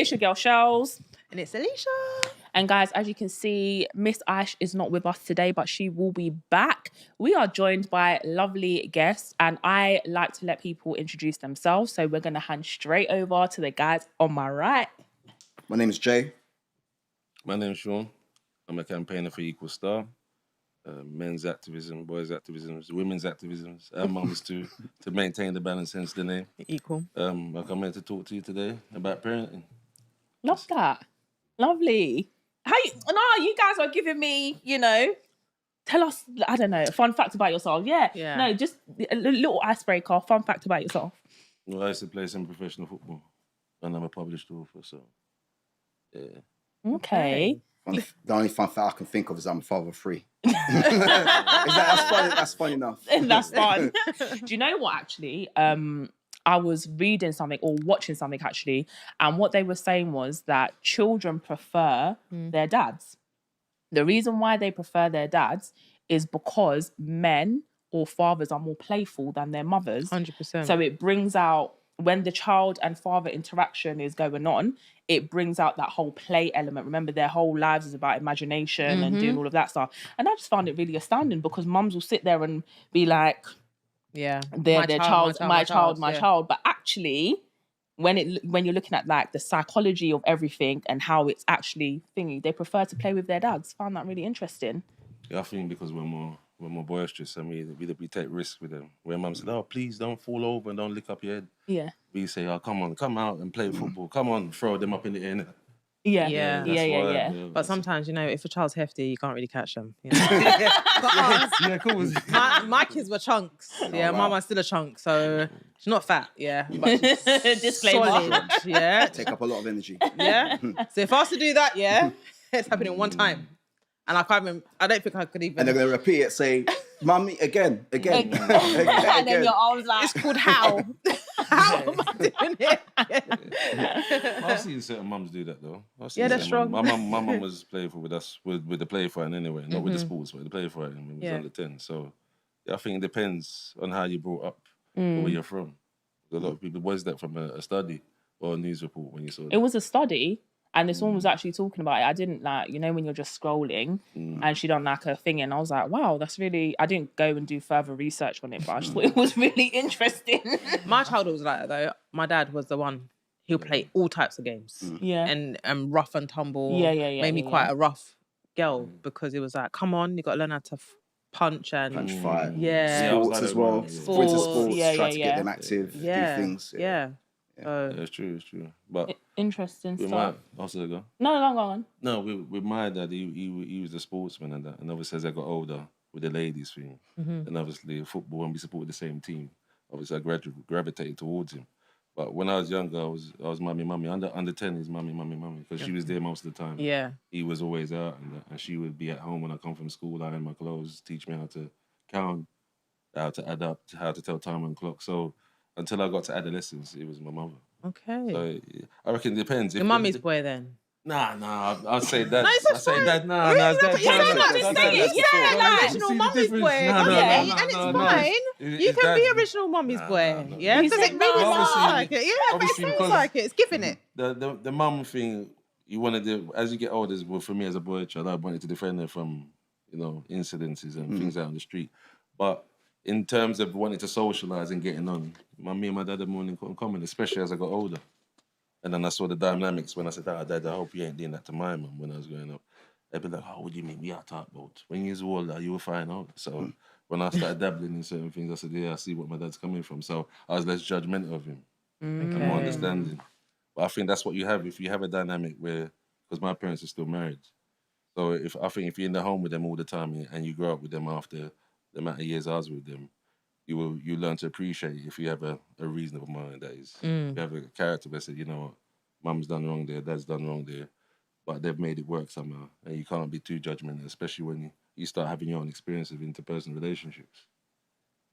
It's your girl Shells. And it's Alicia. And guys, as you can see, Miss Ash is not with us today, but she will be back. We are joined by lovely guests, and I like to let people introduce themselves. So we're going to hand straight over to the guys on my right. My name is Jay. My name is Shaun. I'm a campaigner for Equal Star. Men's activism, boys' activism, women's activism, and mums too, to maintain the balance, hence the name. Equal. I come here to talk to you today about parenting. Love that. Lovely. You guys are giving me, tell us, I don't know, a fun fact about yourself. Yeah. No, just a little icebreaker, fun fact about yourself. Well, I used to play some professional football, and I'm a published author, so yeah. Okay. The only fun fact I can think of is I'm a father of 3. That's fun enough. That's fun. Do you know what, actually? I was reading something or watching something, actually, and what they were saying was that children prefer their dads. The reason why they prefer their dads is because men or fathers are more playful than their mothers. 100%. So it brings out, when the child and father interaction is going on, it brings out that whole play element. Remember, their whole lives is about imagination and doing all of that stuff. And I just found it really astounding because mums will sit there and be like, yeah, my child. But actually, when you're looking at like the psychology of everything and how it's actually thingy, they prefer to play with their dads. Found that really interesting. Yeah, I think because we're more boisterous and we take risks with them. Where mum said, "Oh, please don't fall over and don't lick up your head." Yeah. We say, "Oh, come on, come out and play football. Come on, throw them up in the air." Yeah. But sometimes, if a child's hefty, you can't really catch them. Yeah, cool. My kids were chunks. Yeah, my one's still a chunk, so she's not fat. Yeah, but she's disclaimer. Solid. Yeah, Take up a lot of energy. Yeah. So if I was to do that, it's happening one time, and I can't remember. I don't think I could even. And they're gonna repeat it, say, "Mummy, again." And then your arms like, it's called how. How am I doing it? I've seen certain mums do that though. They're strong. My mum was playful with us with the play fighting anyway, not with the sports, but the play fighting when we was under 10. So I think it depends on how you brought up or where you're from. A lot of people, was that from a study or a news report when you saw that? It was a study. And this one was actually talking about it. I didn't when you're just scrolling and she done like a thing, and I was like, wow, that's really, I didn't go and do further research on it, but I just thought it was really interesting. My childhood was like that though. My dad was the one who'll play all types of games. Yeah. And rough and tumble. Yeah. Made me quite a rough girl because it was like, come on, you got to learn how to punch and... Punch fight. Yeah. Sports as well. Winter sports, try to get them active, do things. Yeah. It's true. But interesting stuff. Also go. No, go on. No, with my dad, he was a sportsman and that. And obviously as I got older with the ladies thing, and obviously football, and we supported the same team. Obviously I gravitated towards him. But when I was younger, I was mummy. Under 10 is mummy. Because she was there most of the time. Yeah. He was always out and she would be at home when I come from school, iron my clothes, teach me how to count, how to add up, how to tell time on clock. So until I got to adolescence, it was my mother. Okay. So I reckon it depends. Your mummy's boy then? Nah, I'll say dad. No, I say dad. Nah, just dad. say it. Yeah, original mummy's boy. And it's fine. You can be original mummy's boy. Yeah, because it really sounds like it. Yeah, but it sounds like it. It's giving it. The mum thing, you want to do, as you get older, well, for me as a boy child, I wanted to defend her from, incidences and things out on the street. But in terms of wanting to socialise and getting on, me and my dad had more in common, especially as I got older. And then I saw the dynamics when I said, Dad, I hope you ain't doing that to my mum when I was growing up. They'd be like, oh, what do you mean? We are talking about. When you was older, you were fine out. So when I started dabbling in certain things, I said, yeah, I see what my dad's coming from. So I was less judgmental of him and more understanding. But I think that's what you have. If you have a dynamic where, because my parents are still married. So if you're in the home with them all the time and you grow up with them after the amount of years I was with them, you learn to appreciate if you have a reasonable mind, that is. If you have a character that said, you know what, mum's done wrong there, dad's done wrong there, but they've made it work somehow. And you can't be too judgmental, especially when you start having your own experience of interpersonal relationships.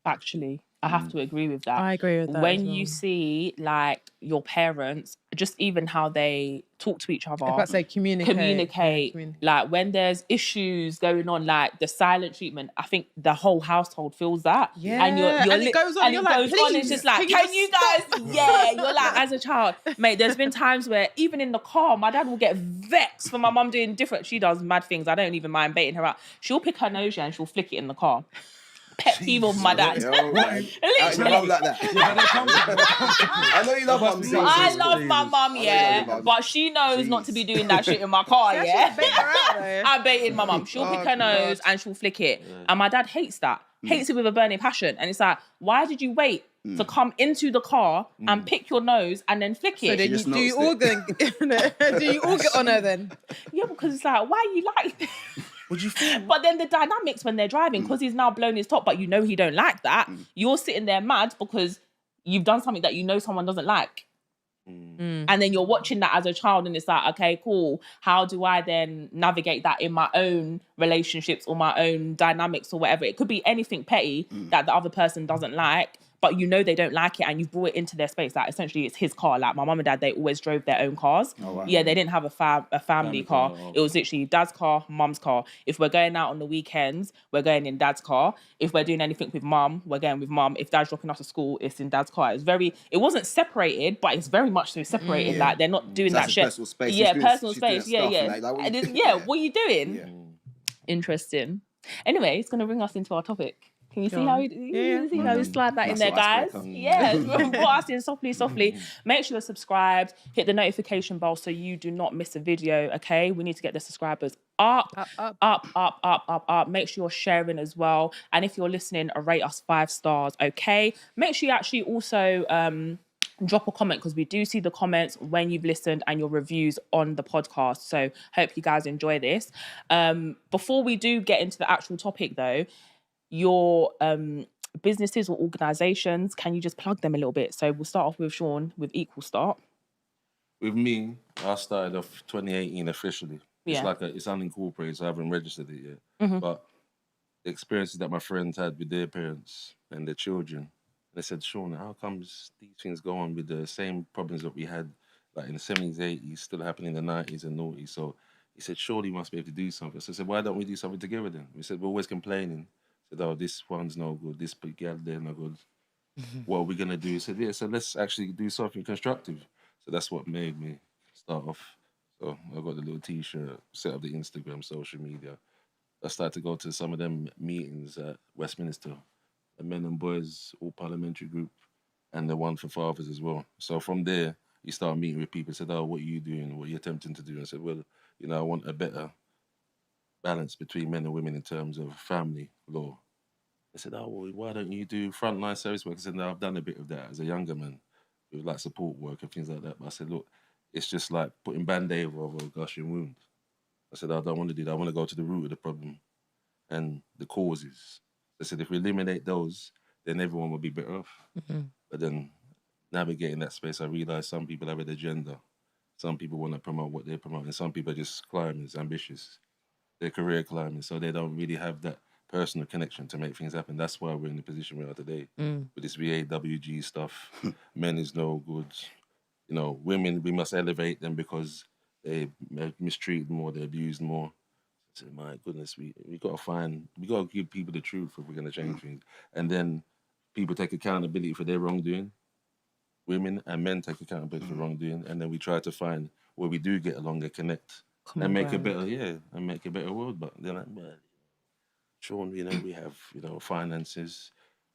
Actually, I have to agree with that. I agree with that. When you see like your parents, just even how they talk to each other, I say communicate. Like when there's issues going on, like the silent treatment, I think the whole household feels that. Yeah, and it goes on. And you're it like, goes please, on. It's just like, can you guys? Yeah, you're like, as a child, mate. There's been times where even in the car, my dad will get vexed for my mum doing different. She does mad things. I don't even mind baiting her out. She'll pick her nose and she'll flick it in the car. Pet peeve of my dad. Yo, man. I love like that. I know you love mum. I love my mum, yeah, but she knows not to be doing that shit in my car, yeah. I baited my mum. She'll pick her nose and she'll flick it, and my dad hates that. Hates it with a burning passion, and it's like, why did you wait to come into the car and pick your nose and then flick it? So then do you all get on her then? Yeah, because it's like, why are you like this? Would you feel? But then the dynamics when they're driving, because he's now blown his top, but you know he don't like that. You're sitting there mad because you've done something that you know someone doesn't like. And then you're watching that as a child and it's like, okay, cool. How do I then navigate that in my own relationships or my own dynamics or whatever? It could be anything petty that the other person doesn't like, but you know they don't like it and you've brought it into their space. Like essentially it's his car. Like my mum and dad, they always drove their own cars. Oh, wow. Yeah, they didn't have a family car. It was literally dad's car, mum's car. If we're going out on the weekends, we're going in dad's car. If we're doing anything with mum, we're going with mum. If dad's dropping us to school, it's in dad's car. It wasn't separated, but it's very much so separated. Like they're not doing that shit. Personal space. Yeah, personal space. Yeah. Like, what are you doing? Yeah. Interesting. Anyway, it's going to bring us into our topic. Can you see how we slide that in there, guys? Yeah, put us in softly. Make sure you're subscribed. Hit the notification bell so you do not miss a video, okay? We need to get the subscribers up. Make sure you're sharing as well. And if you're listening, rate us 5 stars, okay? Make sure you actually also drop a comment because we do see the comments when you've listened and your reviews on the podcast. So hope you guys enjoy this. Before we do get into the actual topic though, your businesses or organisations, can you just plug them a little bit? So we'll start off with Shaun with Equal Start. With me, I started off 2018 officially. Yeah. It's unincorporated, so I haven't registered it yet. But the experiences that my friends had with their parents and their children, they said, Shaun, how comes these things go on with the same problems that we had like in the 70s, 80s, still happening in the 90s and noughties? So he said, surely you must be able to do something. So I said, why don't we do something together then? We said, we're always complaining. Said, oh, this one's no good, this big girl there no good. What are we gonna do? He said, yeah, so let's actually do something constructive. So that's what made me start off. So I got the little t-shirt, set up the Instagram, social media. I started to go to some of them meetings at Westminster, the Men and Boys All Parliamentary Group, and the one for fathers as well. So from there, you start meeting with people. Said, oh, what are you doing? What are you attempting to do? I said, well, I want a better balance between men and women in terms of family law. I said, oh, well, why don't you do frontline service work? I said, no, I've done a bit of that as a younger man with like support work and things like that. But I said, look, it's just like putting Band-Aid over a gushing wound. I said, I don't want to do that. I want to go to the root of the problem and the causes. I said, if we eliminate those, then everyone will be better off. But then navigating that space, I realised some people have an agenda. Some people want to promote what they're promoting. Some people are just climbers, ambitious. They're career climbers, so they don't really have that personal connection to make things happen. That's why we're in the position we are today. With this VAWG stuff, men is no good. Women, we must elevate them because they mistreated more, they're abused more. I said, my goodness, we got to give people the truth if we're going to change things. And then people take accountability for their wrongdoing. Women and men take accountability for wrongdoing, and then we try to find where we do get along and connect and make a better world. But they're like, well, Shaun, we have, finances.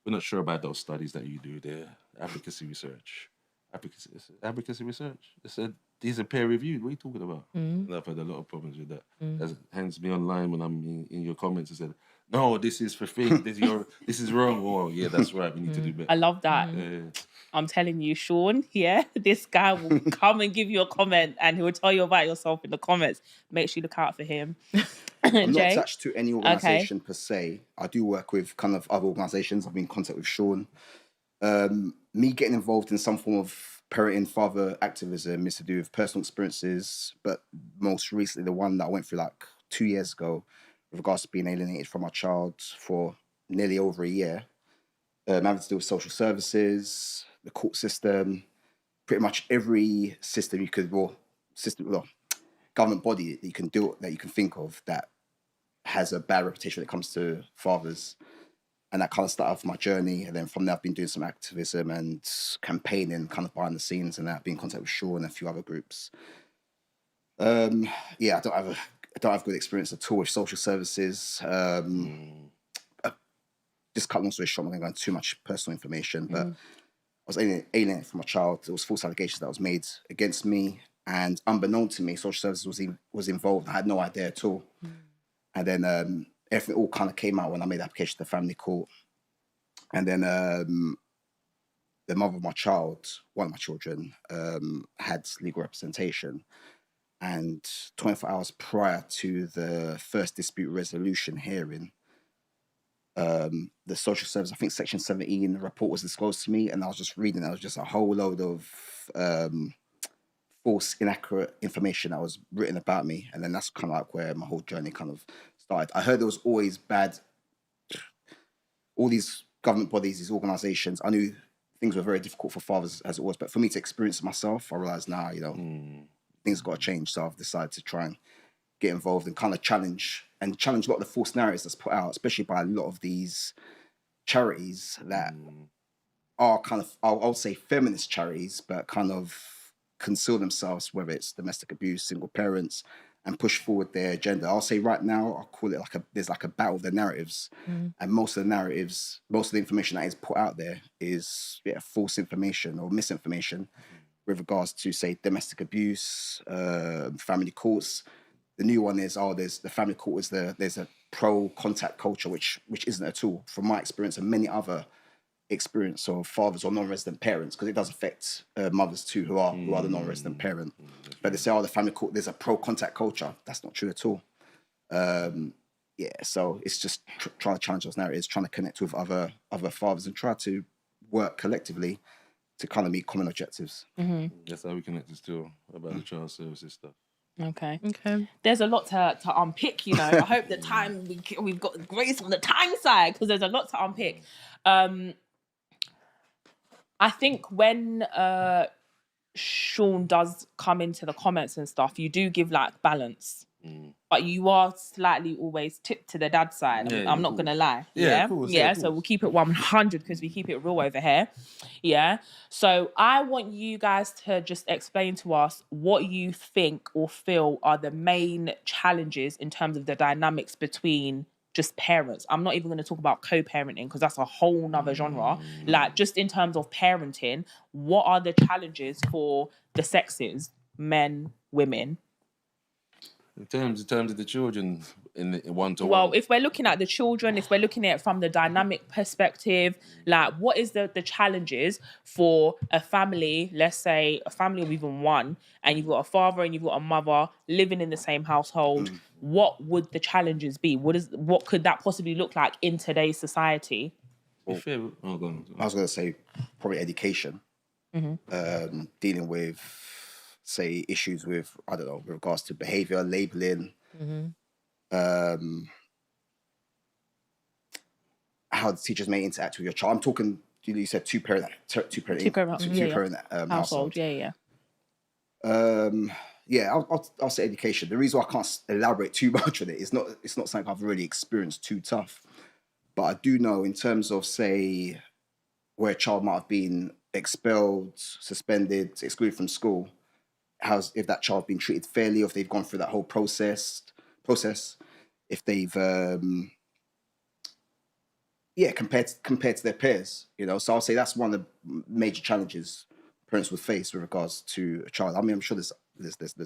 We're not sure about those studies that you do there. Advocacy research. They said, these are peer-reviewed. What are you talking about? And I've had a lot of problems with that. Hence me online when I'm in your comments and said, no, this is for free. This is wrong. Oh, yeah, that's right. We need to do better. I love that. I'm telling you, Shaun, this guy will come and give you a comment and he will tell you about yourself in the comments. Make sure you look out for him. I'm not attached to any organisation per se. I do work with kind of other organisations. I've been in contact with Shaun. Me getting involved in some form of parenting, father activism is to do with personal experiences, but most recently the one that I went through like 2 years ago with regards to being alienated from my child for nearly over a year. having to do with social services, the court system, pretty much every system government body that you can think of that has a bad reputation when it comes to fathers. And that kind of started off my journey. And then from there, I've been doing some activism and campaigning kind of behind the scenes, and that, been in contact with Shaun and a few other groups. I don't have good experience at all with social services. Just cut long story short, I'm not going to go into too much personal information, but I was alienated from a child. There was false allegations that was made against me, and unbeknown to me, social services was involved. I had no idea at all. And then everything all kind of came out when I made the application to the family court. And then the mother of my child, one of my children, had legal representation. And 24 hours prior to the first dispute resolution hearing, the social service, I think section 17, the report was disclosed to me, and I was just reading. There was just a whole load of false, inaccurate information that was written about me. And then that's kind of like where my whole journey kind of started. I heard there was always all these government bodies, these organizations. I knew things were very difficult for fathers as it was, but for me to experience it myself, I realized now, things have got to change. So I've decided to try and get involved and kind of challenge a lot of the false narratives that's put out, especially by a lot of these charities that are kind of, I'll say feminist charities, but kind of conceal themselves, whether it's domestic abuse, single parents, and push forward their agenda. I'll say right now, I'll call it there's like a battle of the narratives. And most of the information that is put out there is false information or misinformation with regards to, say, domestic abuse, family courts. The new one is, there's the family court there's a pro-contact culture, which isn't at all, from my experience and many other experience of fathers or non-resident parents, because it does affect mothers too, who are the non-resident parent. But they say, the family court, there's a pro-contact culture. That's not true at all. So it's just trying to challenge those narratives, trying to connect with other fathers and try to work collectively to kind of meet common objectives. That's how we connect still about the child services stuff. Okay. There's a lot to unpick, I hope the time we've got grace on the time side, because there's a lot to unpick. I think when Shaun does come into the comments and stuff, you do give like balance, but you are slightly always tipped to the dad side. I'm not gonna lie. So we'll keep it 100 because we keep it real over here. So I want you guys to just explain to us what you think or feel are the main challenges in terms of the dynamics between just parents. I'm not even going to talk about co-parenting because that's a whole nother genre. Like, just in terms of parenting, what are the challenges for the sexes, men, women? In terms of the children in one-to-one. Well, if we're looking at the children, if we're looking at it from the dynamic perspective, like, what is the challenges for a family, let's say a family of even one, and you've got a father and you've got a mother living in the same household, what would the challenges be? What could that possibly look like in today's society? I was going to say probably education, dealing with, say, issues with, I don't know, with regards to behaviour, labelling, how the teachers may interact with your child. I'm talking, you said two-parent household. I'll say education. The reason why I can't elaborate too much on it is it's not something I've really experienced too tough. But I do know in terms of, say, where a child might have been expelled, suspended, excluded from school, if that child been treated fairly, or if they've gone through that whole process, if they've compared to their peers, So I'll say that's one of the major challenges parents would face with regards to a child. I mean, I'm sure there's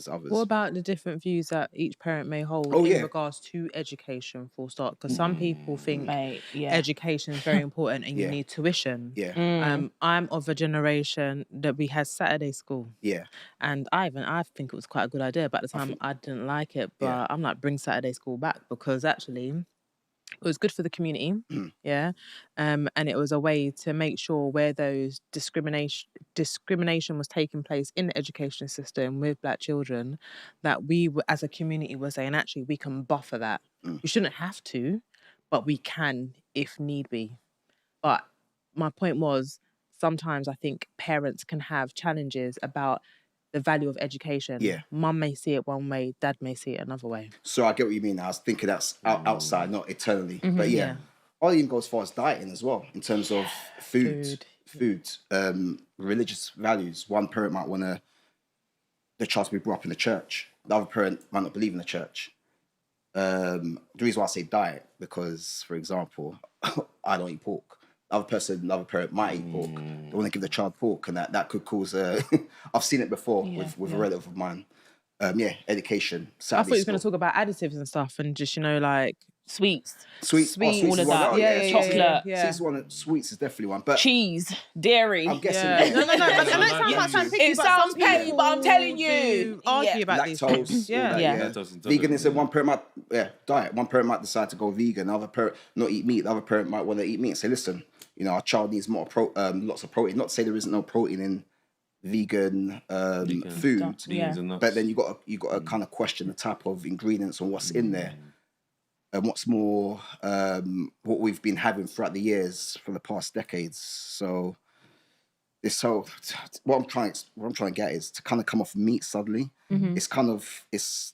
others. What about the different views that each parent may hold in regards to education, full stop? Because some people think education is very important and you need tuition. I'm of a generation that we had Saturday school. And I think it was quite a good idea, but at the time I didn't like it. But I'm like, bring Saturday school back, because actually it was good for the community, and it was a way to make sure where those discrimination was taking place in the education system with Black children, that we as a community were saying, actually, we can buffer that. We shouldn't have to, but we can if need be. But my point was, sometimes I think parents can have challenges about the value of education. Yeah. Mum may see it one way, dad may see it another way. So I get what you mean. I was thinking that's outside, not eternally. But yeah. I'll even go as far as dieting as well, in terms of food, religious values. One parent might want the child to be brought up in the church. The other parent might not believe in the church. The reason why I say diet, because, for example, I don't eat pork. Another parent might eat pork. They want to give the child pork, and that could cause I've seen it before with a relative of mine. Education. I thought you were going to talk about additives and stuff, and just, like sweets, all of that. Chocolate. Sweets is definitely one. But cheese, dairy. I'm guessing. No. It sounds petty, but I'm telling you, argue about these things. Veganism. One parent might diet. One parent might decide to go vegan. Another parent not eat meat. The other parent might want to eat meat and say, listen, our child needs more lots of protein. Not to say there isn't no protein in vegan food, but then you got to kind of question the type of ingredients and what's in there, and what's more what we've been having throughout the years for the past decades. So what I'm trying to get is to kind of come off meat suddenly. It's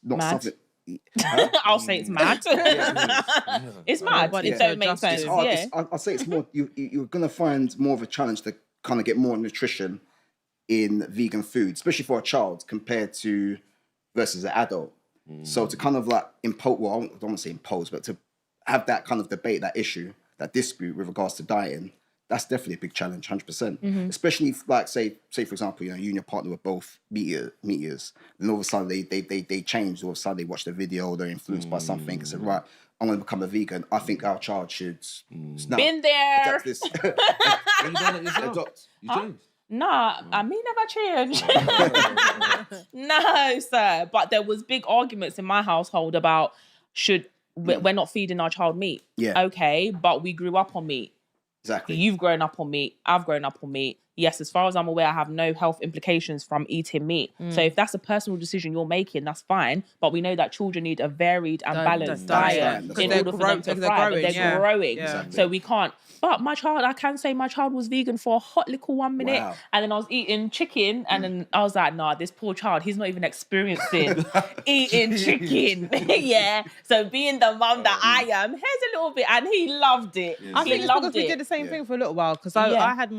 not mad. Something. I'll say it's mad. It's mad, but it don't make sense. I'll say it's more. You're gonna find more of a challenge to kind of get more nutrition in vegan food, especially for a child, compared to versus an adult. So to kind of like I don't want to say impose, but to have that kind of debate, that issue, that dispute with regards to dieting, that's definitely a big challenge, 100%. Especially if, like, say for example, you and your partner were both meat eaters, then all of a sudden they change. All of a sudden they watch the video, they're influenced by something, and said, right, I'm going to become a vegan. I think our child should been there. Adapt this. You changed. Nah, I may never change. No, sir. But there was big arguments in my household about we're not feeding our child meat. Yeah. Okay, but we grew up on meat. Exactly. You've grown up on meat. I've grown up on meat. Yes, as far as I'm aware, I have no health implications from eating meat. So if that's a personal decision you're making, that's fine. But we know that children need a varied and balanced diet in order for them to thrive. They're growing. Exactly. So we can't. But I can say my child was vegan for a hot little 1 minute. Wow. And then I was eating chicken. And then I was like, nah, this poor child, he's not even experiencing eating chicken. Yeah. So being the mum that I am, here's a little bit. And he loved it. I think it's because we did the same thing for a little while. Because when I had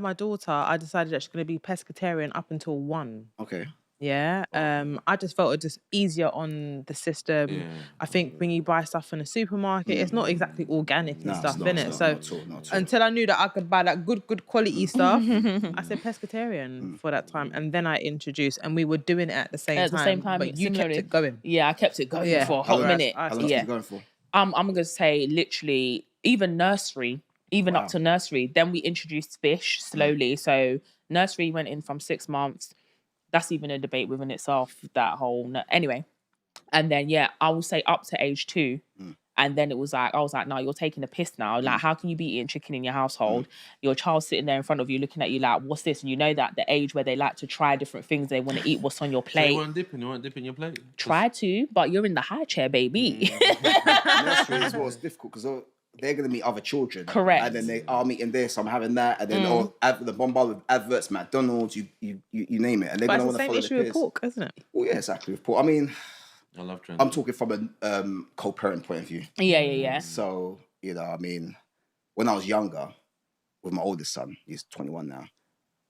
my daughter, I decided that she's going to be pescatarian up until 1. Okay. Yeah. I just felt it just easier on the system. Yeah. I think when you buy stuff in a supermarket, it's not exactly organic and stuff, innit? So until I knew that I could buy that good quality stuff, I said pescatarian for that time. And then I introduced, and we were doing it at the same time. But you kept it going. Yeah, I kept it going for a hot minute. How long you going for? I'm going to say literally even nursery. Even up to nursery. Then we introduced fish slowly. So nursery went in from 6 months. That's even a debate within itself, that whole... Anyway. And then, I will say up to age 2. And then it was like, I was like, no, you're taking a piss now. Like, how can you be eating chicken in your household? Your child's sitting there in front of you looking at you like, what's this? And you know that the age where they like to try different things, they want to eat what's on your plate. So you weren't dipping your plate? Try to, but you're in the high chair, baby. Nursery as well is difficult because they're going to meet other children. Correct. And then I'm eating this, I'm having that, and then the bombard with adverts, McDonald's, you name it. And they're going to want to follow the issue with pork, isn't it? Well, yeah, exactly, with pork. I mean, I love trends. I'm talking from a co-parent point of view. Yeah. So, I mean, when I was younger, with my oldest son, he's 21 now, I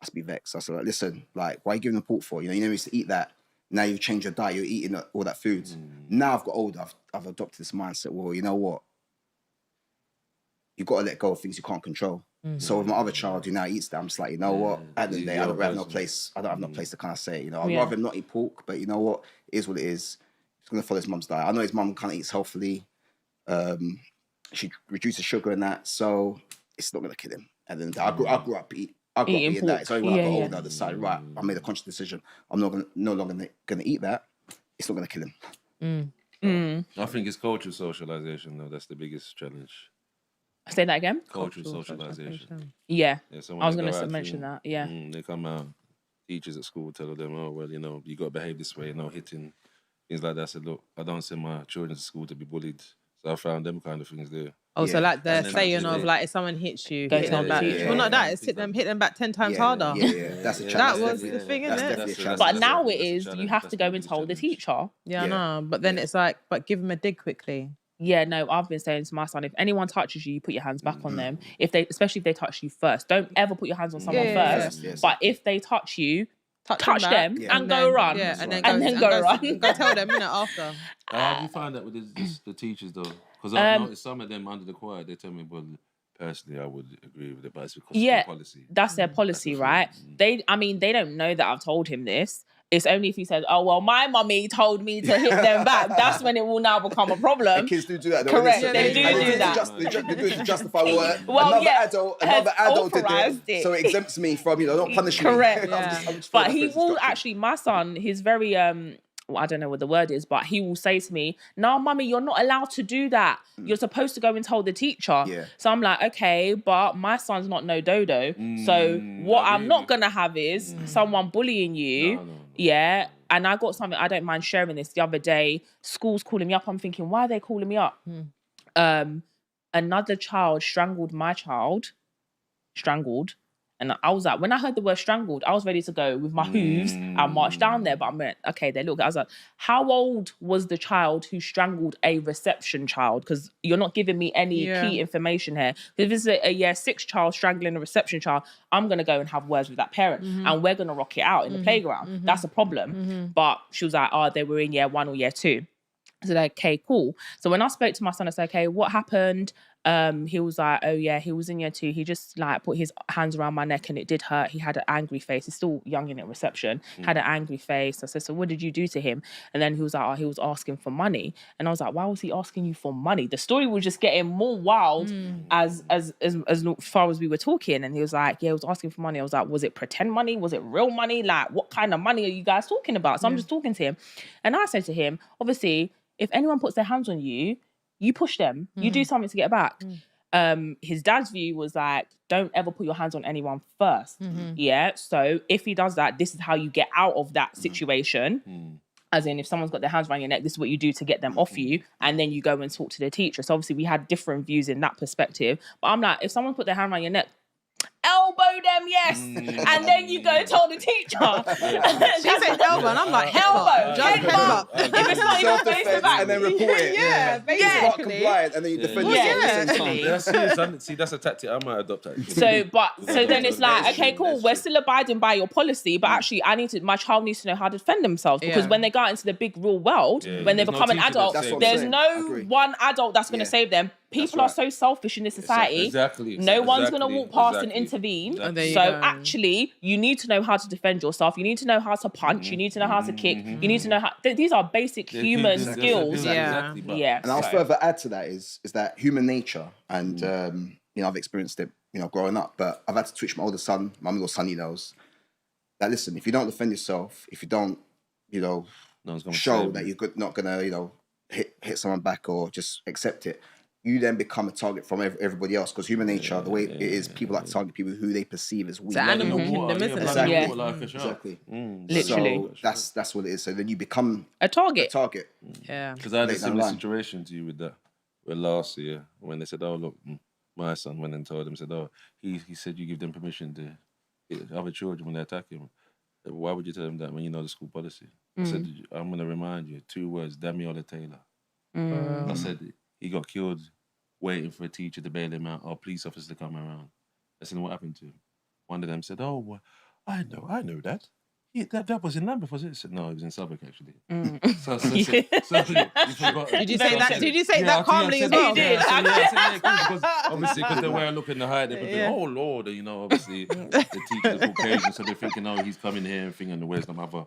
must be vexed. I said, listen, like, why are you giving him pork for? You never used to eat that. Now you've changed your diet, you're eating all that food. Now I've got older, I've adopted this mindset, well, you know what? You've got to let go of things you can't control. So with my other child who now eats that, I'm just like, you know what? At the end of the day, I don't have no place to kind of say, I'd rather him not eat pork, but you know what? It is what it is. He's going to follow his mum's diet. I know his mum kind of eats healthily. She reduces sugar and that, so it's not going to kill him. And then I grew up eating that. It's only when I got older I decided, right, I made a conscious decision. I'm no longer going to eat that. It's not going to kill him. I think it's cultural socialization, though. That's the biggest challenge. Say that again? Cultural socialization. I was going to mention that, They come out, teachers at school tell them, oh, well, you got to behave this way, hitting, things like that. I said, look, I don't send my children to school to be bullied. So I found them kind of things there. Oh, so like the then saying that's of it. like if someone hits you, Go hit tell them the back. teacher. Well, not that. It's hit them back 10 times harder. That's a challenge. That was the thing, isn't it? Definitely a challenge. But now it is, you have to go and tell the teacher. Yeah, I know. But then it's like, but give them a dig quickly. Yeah, no, I've been saying to my son, if anyone touches you, you put your hands back on them. Especially if they touch you first, don't ever put your hands on someone first. Yes. But if they touch you, touch them and go run. Yeah, and then go run. Go tell them after. How do you find that with the teachers though? Because I've noticed some of them under the choir, they tell me, well, personally, I would agree with it, but it's because of their policy. That's their policy, right? They don't know that I've told him this. It's only if he says, "Oh well, my mummy told me to hit them back." That's when it will now become a problem. And kids do that. Correct, they do that. They do it to justify what another adult did it, so it exempts me from not punishing me. Correct. I'm just but he will actually. My son, he's very well, I don't know what the word is, but he will say to me, "No, mummy, you're not allowed to do that. You're supposed to go and tell the teacher." Yeah. So I'm like, okay, but my son's not no dodo. So what I'm not gonna have is someone bullying you. No. Yeah. And I got something, I don't mind sharing this. The other day, school's calling me up. I'm thinking, why are they calling me up? Another child strangled my child. And I was like, when I heard the word strangled, I was ready to go with my hooves and march down there. But I meant, okay, they look. I was like, how old was the child who strangled a reception child? Because you're not giving me any key information here. If it's a year 6 child strangling a reception child, I'm going to go and have words with that parent. And we're going to rock it out in the playground. That's a problem. But she was like, oh, they were in year 1 or year 2. I said, okay, cool. So when I spoke to my son, I said, okay, what happened? He was like, oh yeah, he was in year 2. He just like put his hands around my neck and it did hurt. He had an angry face. He's still young in at reception. Had an angry face. I said, so what did you do to him? And then he was like, oh, he was asking for money. And I was like, why was he asking you for money? The story was just getting more wild as far as we were talking. And he was like, yeah, he was asking for money. I was like, was it pretend money? Was it real money? Like, what kind of money are you guys talking about? So I'm just talking to him. And I said to him, obviously, if anyone puts their hands on you, you push them. You do something to get back. His dad's view was like, don't ever put your hands on anyone first. Yeah. So if he does that, this is how you get out of that situation. As in, if someone's got their hands around your neck, this is what you do to get them off you. And then you go and talk to the teacher. So obviously we had different views in that perspective. But I'm like, if someone put their hand around your neck, elbow them, yes. And then you go tell the teacher. She said elbow, and I'm like, elbow. Just headbutt. If it's not even face to back. And then report it. Yeah, basically. It's not compliant, and then you defend yourself. See, that's a tactic I might adopt. So then it's like, okay, cool, we're still abiding by your policy, but actually my child needs to know how to defend themselves, because when they go out into the big real world, when they become an adult, there's no one adult that's going to save them. People are so selfish in this society. Exactly. No one's going to walk past and intervene. So actually, you need to know how to defend yourself. You need to know how to punch. You need to know how to kick. You need to know how... These are basic human skills. Yeah. And I'll further add to that is that human nature, and I've experienced it, growing up, but I've had to teach my older son, my little sonny knows, that listen, if you don't defend yourself, if you don't, show that you're not gonna, hit someone back or just accept it, you then become a target from everybody else, because human nature, the way it is, people like to target people who they perceive as weak. It's an animal kingdom, isn't it? Exactly. Literally. So that's what it is. So then you become a target. Yeah. Because I had a similar situation to you with that. Well, last year, when they said, oh, look, my son went and told him, said, oh, he said you give them permission to hit other children when they attack him. Why would you tell them that when you know the school policy? I said, I'm going to remind you, 2 words, Damiola Taylor. I said, he got killed waiting for a teacher to bail him out or a police officer to come around. I said, what happened to him? One of them said, oh, well, I know that. That was in Lambeth, was it? I said, no, it was in Southwark, actually. So you forgot. Did you say that? Did you say that calmly as well? He did. Obviously, because they were looking to hide it, but oh Lord, obviously the teacher's Caucasian, so they're thinking, oh, he's coming here and thinking, where's the mother?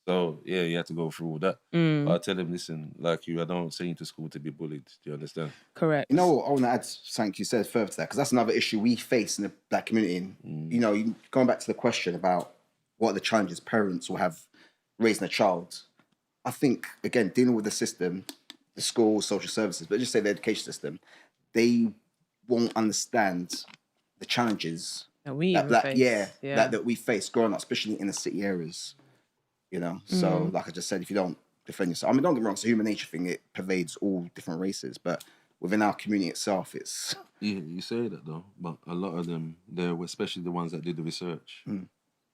So yeah, you had to go through all that. But I tell him, listen, like you, I don't send you to school to be bullied. Do you understand? Correct. I want to add something you said further to that, because that's another issue we face in the black community. Going back to the question about what are the challenges parents will have raising a child. I think, again, dealing with the system, the school, social services, but just say the education system, they won't understand the challenges that we face growing up, especially in the city areas. So like I just said, if you don't defend yourself, don't get me wrong, it's a human nature thing, it pervades all different races, but within our community itself, it's... Yeah, you say that though, but a lot of them, they're especially the ones that did the research, you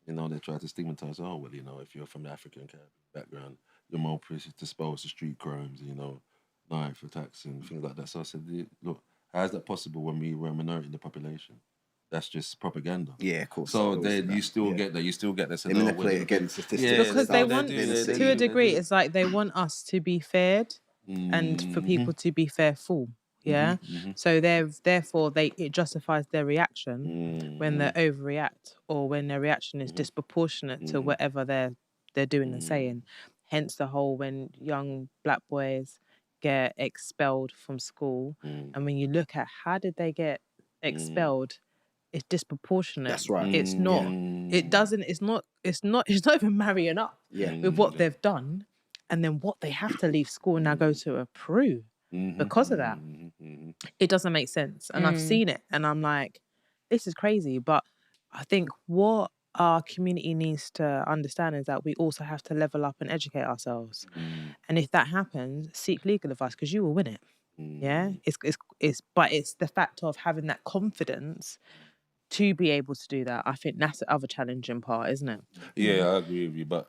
know, they try to stigmatize, oh, well, you know, if you're from the African background, you're more predisposed to street crimes, you know, knife attacks and things like that. So I said, look, how is that possible when we were a minority in the population? That's just propaganda. Yeah, of course. So you still get that. You still get that. They manipulate against statistics. Yeah, because they want, to a degree, it's like they want us to be feared and for people to be fearful. Yeah. So therefore it justifies their reaction when they overreact or when their reaction is disproportionate to whatever they're doing and saying. Hence the whole when young black boys get expelled from school, and when you look at how did they get expelled, it's disproportionate. That's right. It's not. It doesn't. It's not even marrying up with what they've done, and then what they have to leave school and now go to a Peru because of that. It doesn't make sense, and I've seen it, and I'm like, this is crazy. But I think what our community needs to understand is that we also have to level up and educate ourselves, and if that happens, seek legal advice because you will win it. Yeah, but it's the fact of having that confidence to be able to do that. I think that's the other challenging part, isn't it? Yeah, I agree with you. But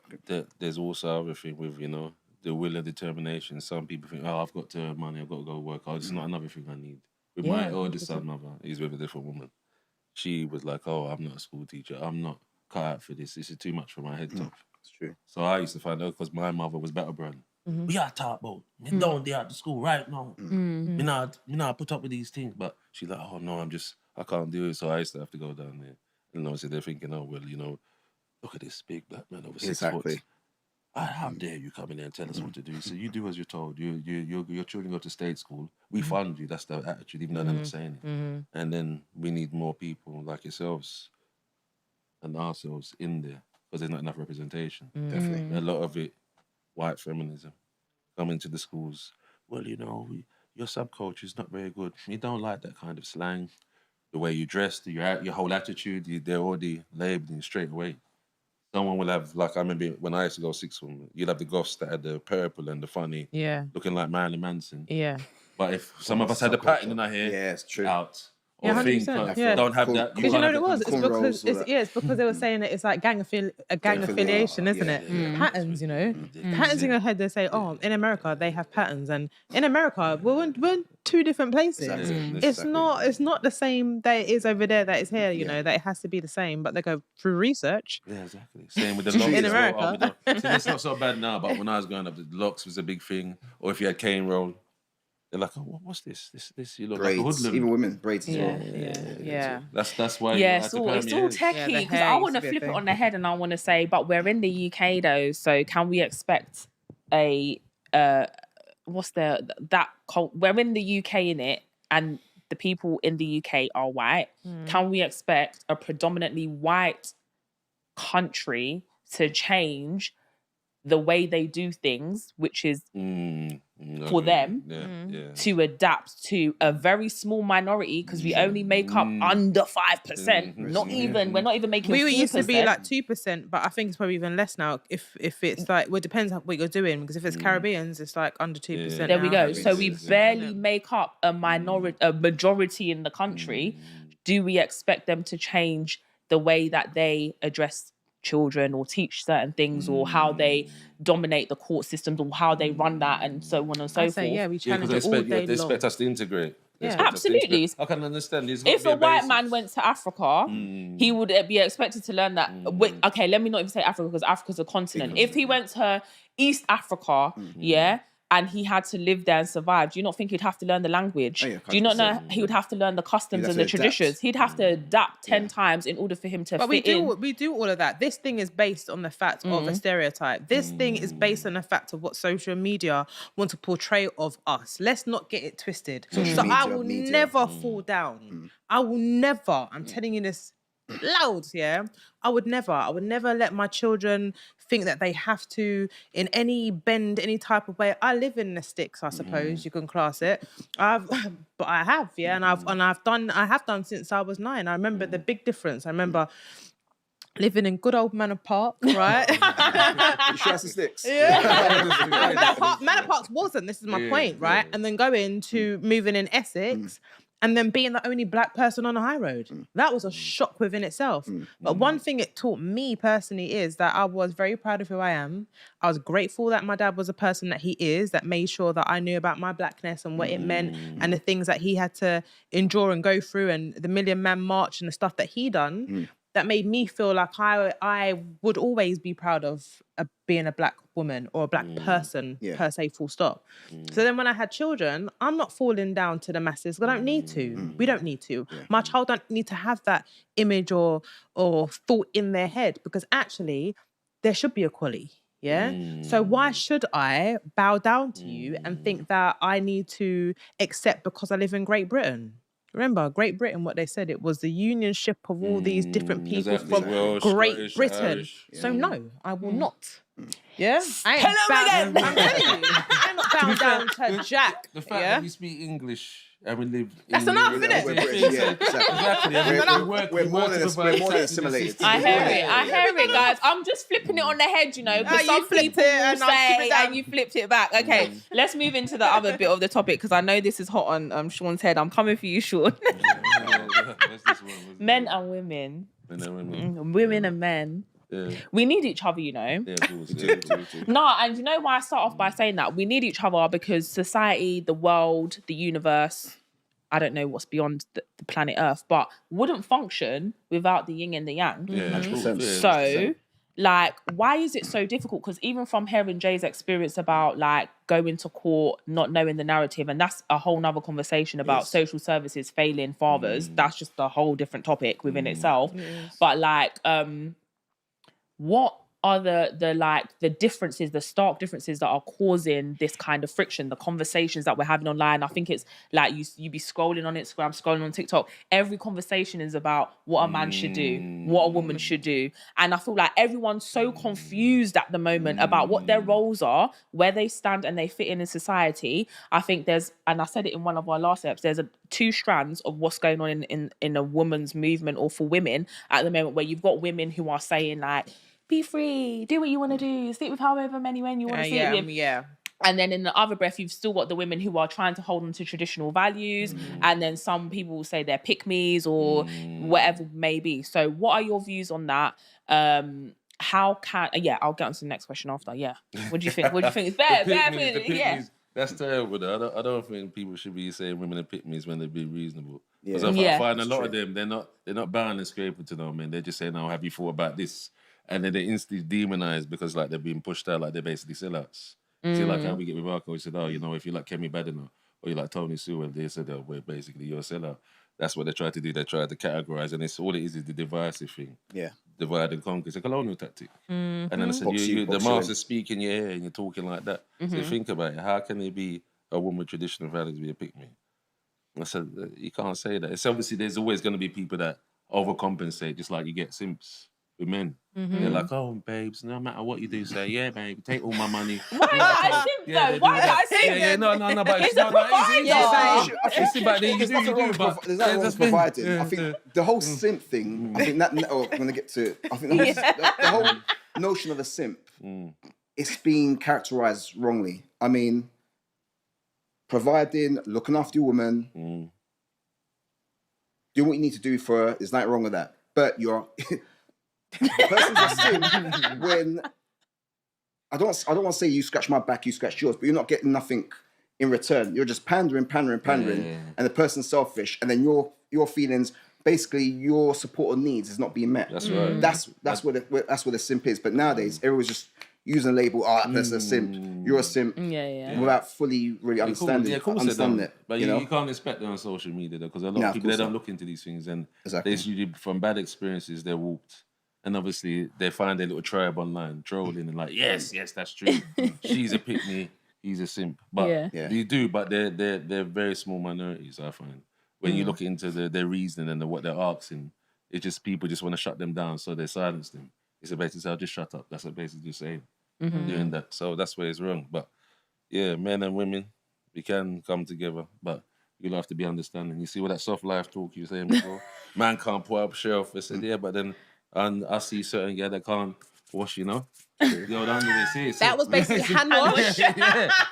there's also other thing with, you know, the will and determination. Some people think, oh, I've got to earn money, I've got to go work. Oh, it's not another thing I need. With my oldest son, mother, he's with a different woman. She was like, oh, I'm not a school teacher. I'm not cut out for this. This is too much for my head top. It's true. So I used to find out because my mother was better brand. We are taught about me down there at the school right now. Me not put up with these things. But she's like, oh no, I can't do it. So I used to have to go down there. And obviously they're thinking, oh well, you know, look at this big black man over 6 foot. How dare you come in there and tell us what to do? So you do as you're told. Your children go to state school. We fund you. That's the attitude, even though they're not saying it. And then we need more people like yourselves and ourselves in there because there's not enough representation. Definitely. A lot of it, white feminism, coming to the schools. Well, you know, your subculture is not very good. We don't like that kind of slang. The way you dress, your whole attitude, they're already labeling straight away. Someone will have, like I remember when I used to go sixth form, you'd have the goths that had the purple and the funny, looking like Marilyn Manson. Yeah. But if some of us had the pattern in our hair, it's true. Out. Yeah, 100%. Don't have that. Because you know what it was? It's because they were saying that it's like gang affiliation, isn't it? Patterns, you know. Patterns in your head, they say, oh, in America, they have patterns. And in America, we're in two different places. It's not the same that it is over there that is here, you know, that it has to be the same. But they go through research. Yeah, exactly. Same with the locks. In America. It's not so bad now, but when I was growing up, the locks was a big thing. Or if you had cane roll, they're like, oh, what's this? This you look braids. Like a hoodlum. Even women, braids as well. Yeah. That's why. Yeah, it's all techie because I want to flip it on the head and I want to say, but we're in the UK though, so can we expect a we're in the UK in it, and the people in the UK are white. Can we expect a predominantly white country to change the way they do things, which is for them to adapt to a very small minority, because we only make up under 5%. We're not even making. We used to be like 2%, but I think it's probably even less now. If it's like, well, it depends on what you're doing, because if it's Caribbeans, it's like under 2%. There we go. So we barely make up a majority in the country. Do we expect them to change the way that they address children or teach certain things or how they dominate the court systems or how they run that and so on and so forth? Yeah, we challenge it all day long. They expect us to integrate. Absolutely. I can understand this. If a white man went to Africa, he would be expected to learn that. Okay, let me not even say Africa because Africa's a continent. If he went to East Africa, and he had to live there and survive, do you not think he'd have to learn the language? Do you not know he would have to learn the customs and the traditions? He'd have to adapt 10 times in order for him to fit in. But we do all of that. This thing is based on the fact of a stereotype. This thing is based on the fact of what social media want to portray of us. Let's not get it twisted. I will never fall down. I will never, I'm telling you this loud, I would never let my children think that they have to in any type of way. I live in the sticks, I suppose you can class it. I have done since I was 9. I remember the big difference. I remember living in good old Manor Park, right? You sure that's the sticks? Yeah. Manor Park wasn't, this is my point, right? And then going to moving in Essex and then being the only black person on the high road. That was a shock within itself. But one thing it taught me personally is that I was very proud of who I am. I was grateful that my dad was a person that he is, that made sure that I knew about my blackness and what it meant and the things that he had to endure and go through and the Million Man March and the stuff that he done. That made me feel like I would always be proud of being a black woman or a black person per se, full stop. So then when I had children, I'm not falling down to the masses. I don't need to. We don't need to. My child don't need to have that image or thought in their head because actually there should be equality. Yeah. So why should I bow down to you and think that I need to accept because I live in Great Britain? Remember, Great Britain, what they said, it was the unionship of all these different people from Great Scottish, Britain. Irish. So no, I will not. Yeah? I ain't I'm telling you, I'm not bound down to Jack. The fact that we speak English and we live That's in enough, Europe, isn't it? Exactly. We're more than assimilated. I hear it, guys. I'm just flipping it on the head, you know, because some people and say, and you flipped it back. Okay, let's move into the other bit of the topic, because I know this is hot on Sean's head. I'm coming for you, Sean. Men and women. Women and men. Yeah. We need each other, you know. Yeah, of course. No, and you know why I start off by saying that? We need each other because society, the world, the universe, I don't know what's beyond the planet Earth, but wouldn't function without the yin and the yang. Yeah, so, like, why is it so difficult? Because even from hearing Jay's experience about, like, going to court, not knowing the narrative, and that's a whole nother conversation about social services failing fathers. That's just a whole different topic within itself. But, like, what are the differences, the stark differences that are causing this kind of friction, the conversations that we're having online? I think it's like you be scrolling on Instagram, scrolling on TikTok. Every conversation is about what a man should do, what a woman should do. And I feel like everyone's so confused at the moment about what their roles are, where they stand and they fit in society. I think there's, and I said it in one of our last episodes, there's two strands of what's going on in a woman's movement or for women at the moment, where you've got women who are saying like, be free, do what you want to do, sleep with however many men you want to sleep with. Yeah. And then in the other breath, you've still got the women who are trying to hold on to traditional values. And then some people will say they're pick-me's or whatever may be. So what are your views on that? How can... I'll get on to the next question after. Yeah. What do you think? What do you think? It's fair. That's terrible, though. I don't think people should be saying women are pick-me's when they're being reasonable. Because I find a lot of them, they're not bound and scraping to know men. They're just saying, "Oh, have you thought about this?" And then they're instantly demonized because like they're being pushed out, like they're basically sellouts. See, like how we get with Marco, he said, "Oh, you know, if you like Kemi Badenoch or you like Tony Sewell," they said, "Oh, well, basically you're a sellout." That's what they try to do. They try to categorize, and it's all it is the divisive thing. Yeah, divide and conquer. It's a colonial tactic. And then I said, the master speak in your ear and you're talking like that. So think about it. How can there be a woman with traditional values be a pick-me? I said, you can't say that. It's obviously there's always going to be people that overcompensate, just like you get simps with men. They're like, "Oh, babes, no matter what you do, say, yeah, babe, take all my money." Why is that simp though? Why is that simp? Yeah, no, but it's not about there's nothing wrong with providing. I think the whole simp thing, I think that, I'm going to get to it. I think the whole notion of a simp, it's being characterized wrongly. I mean, providing, looking after your woman, doing what you need to do for her, there's nothing wrong with that. But you're... The person's a simp when I don't want to say you scratch my back, you scratch yours, but you're not getting nothing in return. You're just pandering, and the person's selfish, and then your feelings, basically your support or needs is not being met. That's right. That's where the simp is. But nowadays, everyone's just using a label. Oh, that person's a simp. You're a simp. Without fully really understanding it. But you can't expect them on social media though, because a lot of people they don't look into these things, and they usually from bad experiences they're warped. And obviously, they find their little tribe online, trolling and like, yes, that's true. She's a pick-me, he's a simp. But they do, but they're very small minorities, I find. When you look into their reasoning and what they're asking, it's just people just want to shut them down, so they silence them. It's basically say, "I'll just shut up." That's what basically just saying, doing that. So that's where it's wrong. But yeah, men and women, we can come together, but you'll have to be understanding. You see what that soft life talk you were saying before? Man can't pull up a shelf. I said, yeah, but then and I see certain girl that can't wash, you know. Yo, that was basically hand wash. Yeah.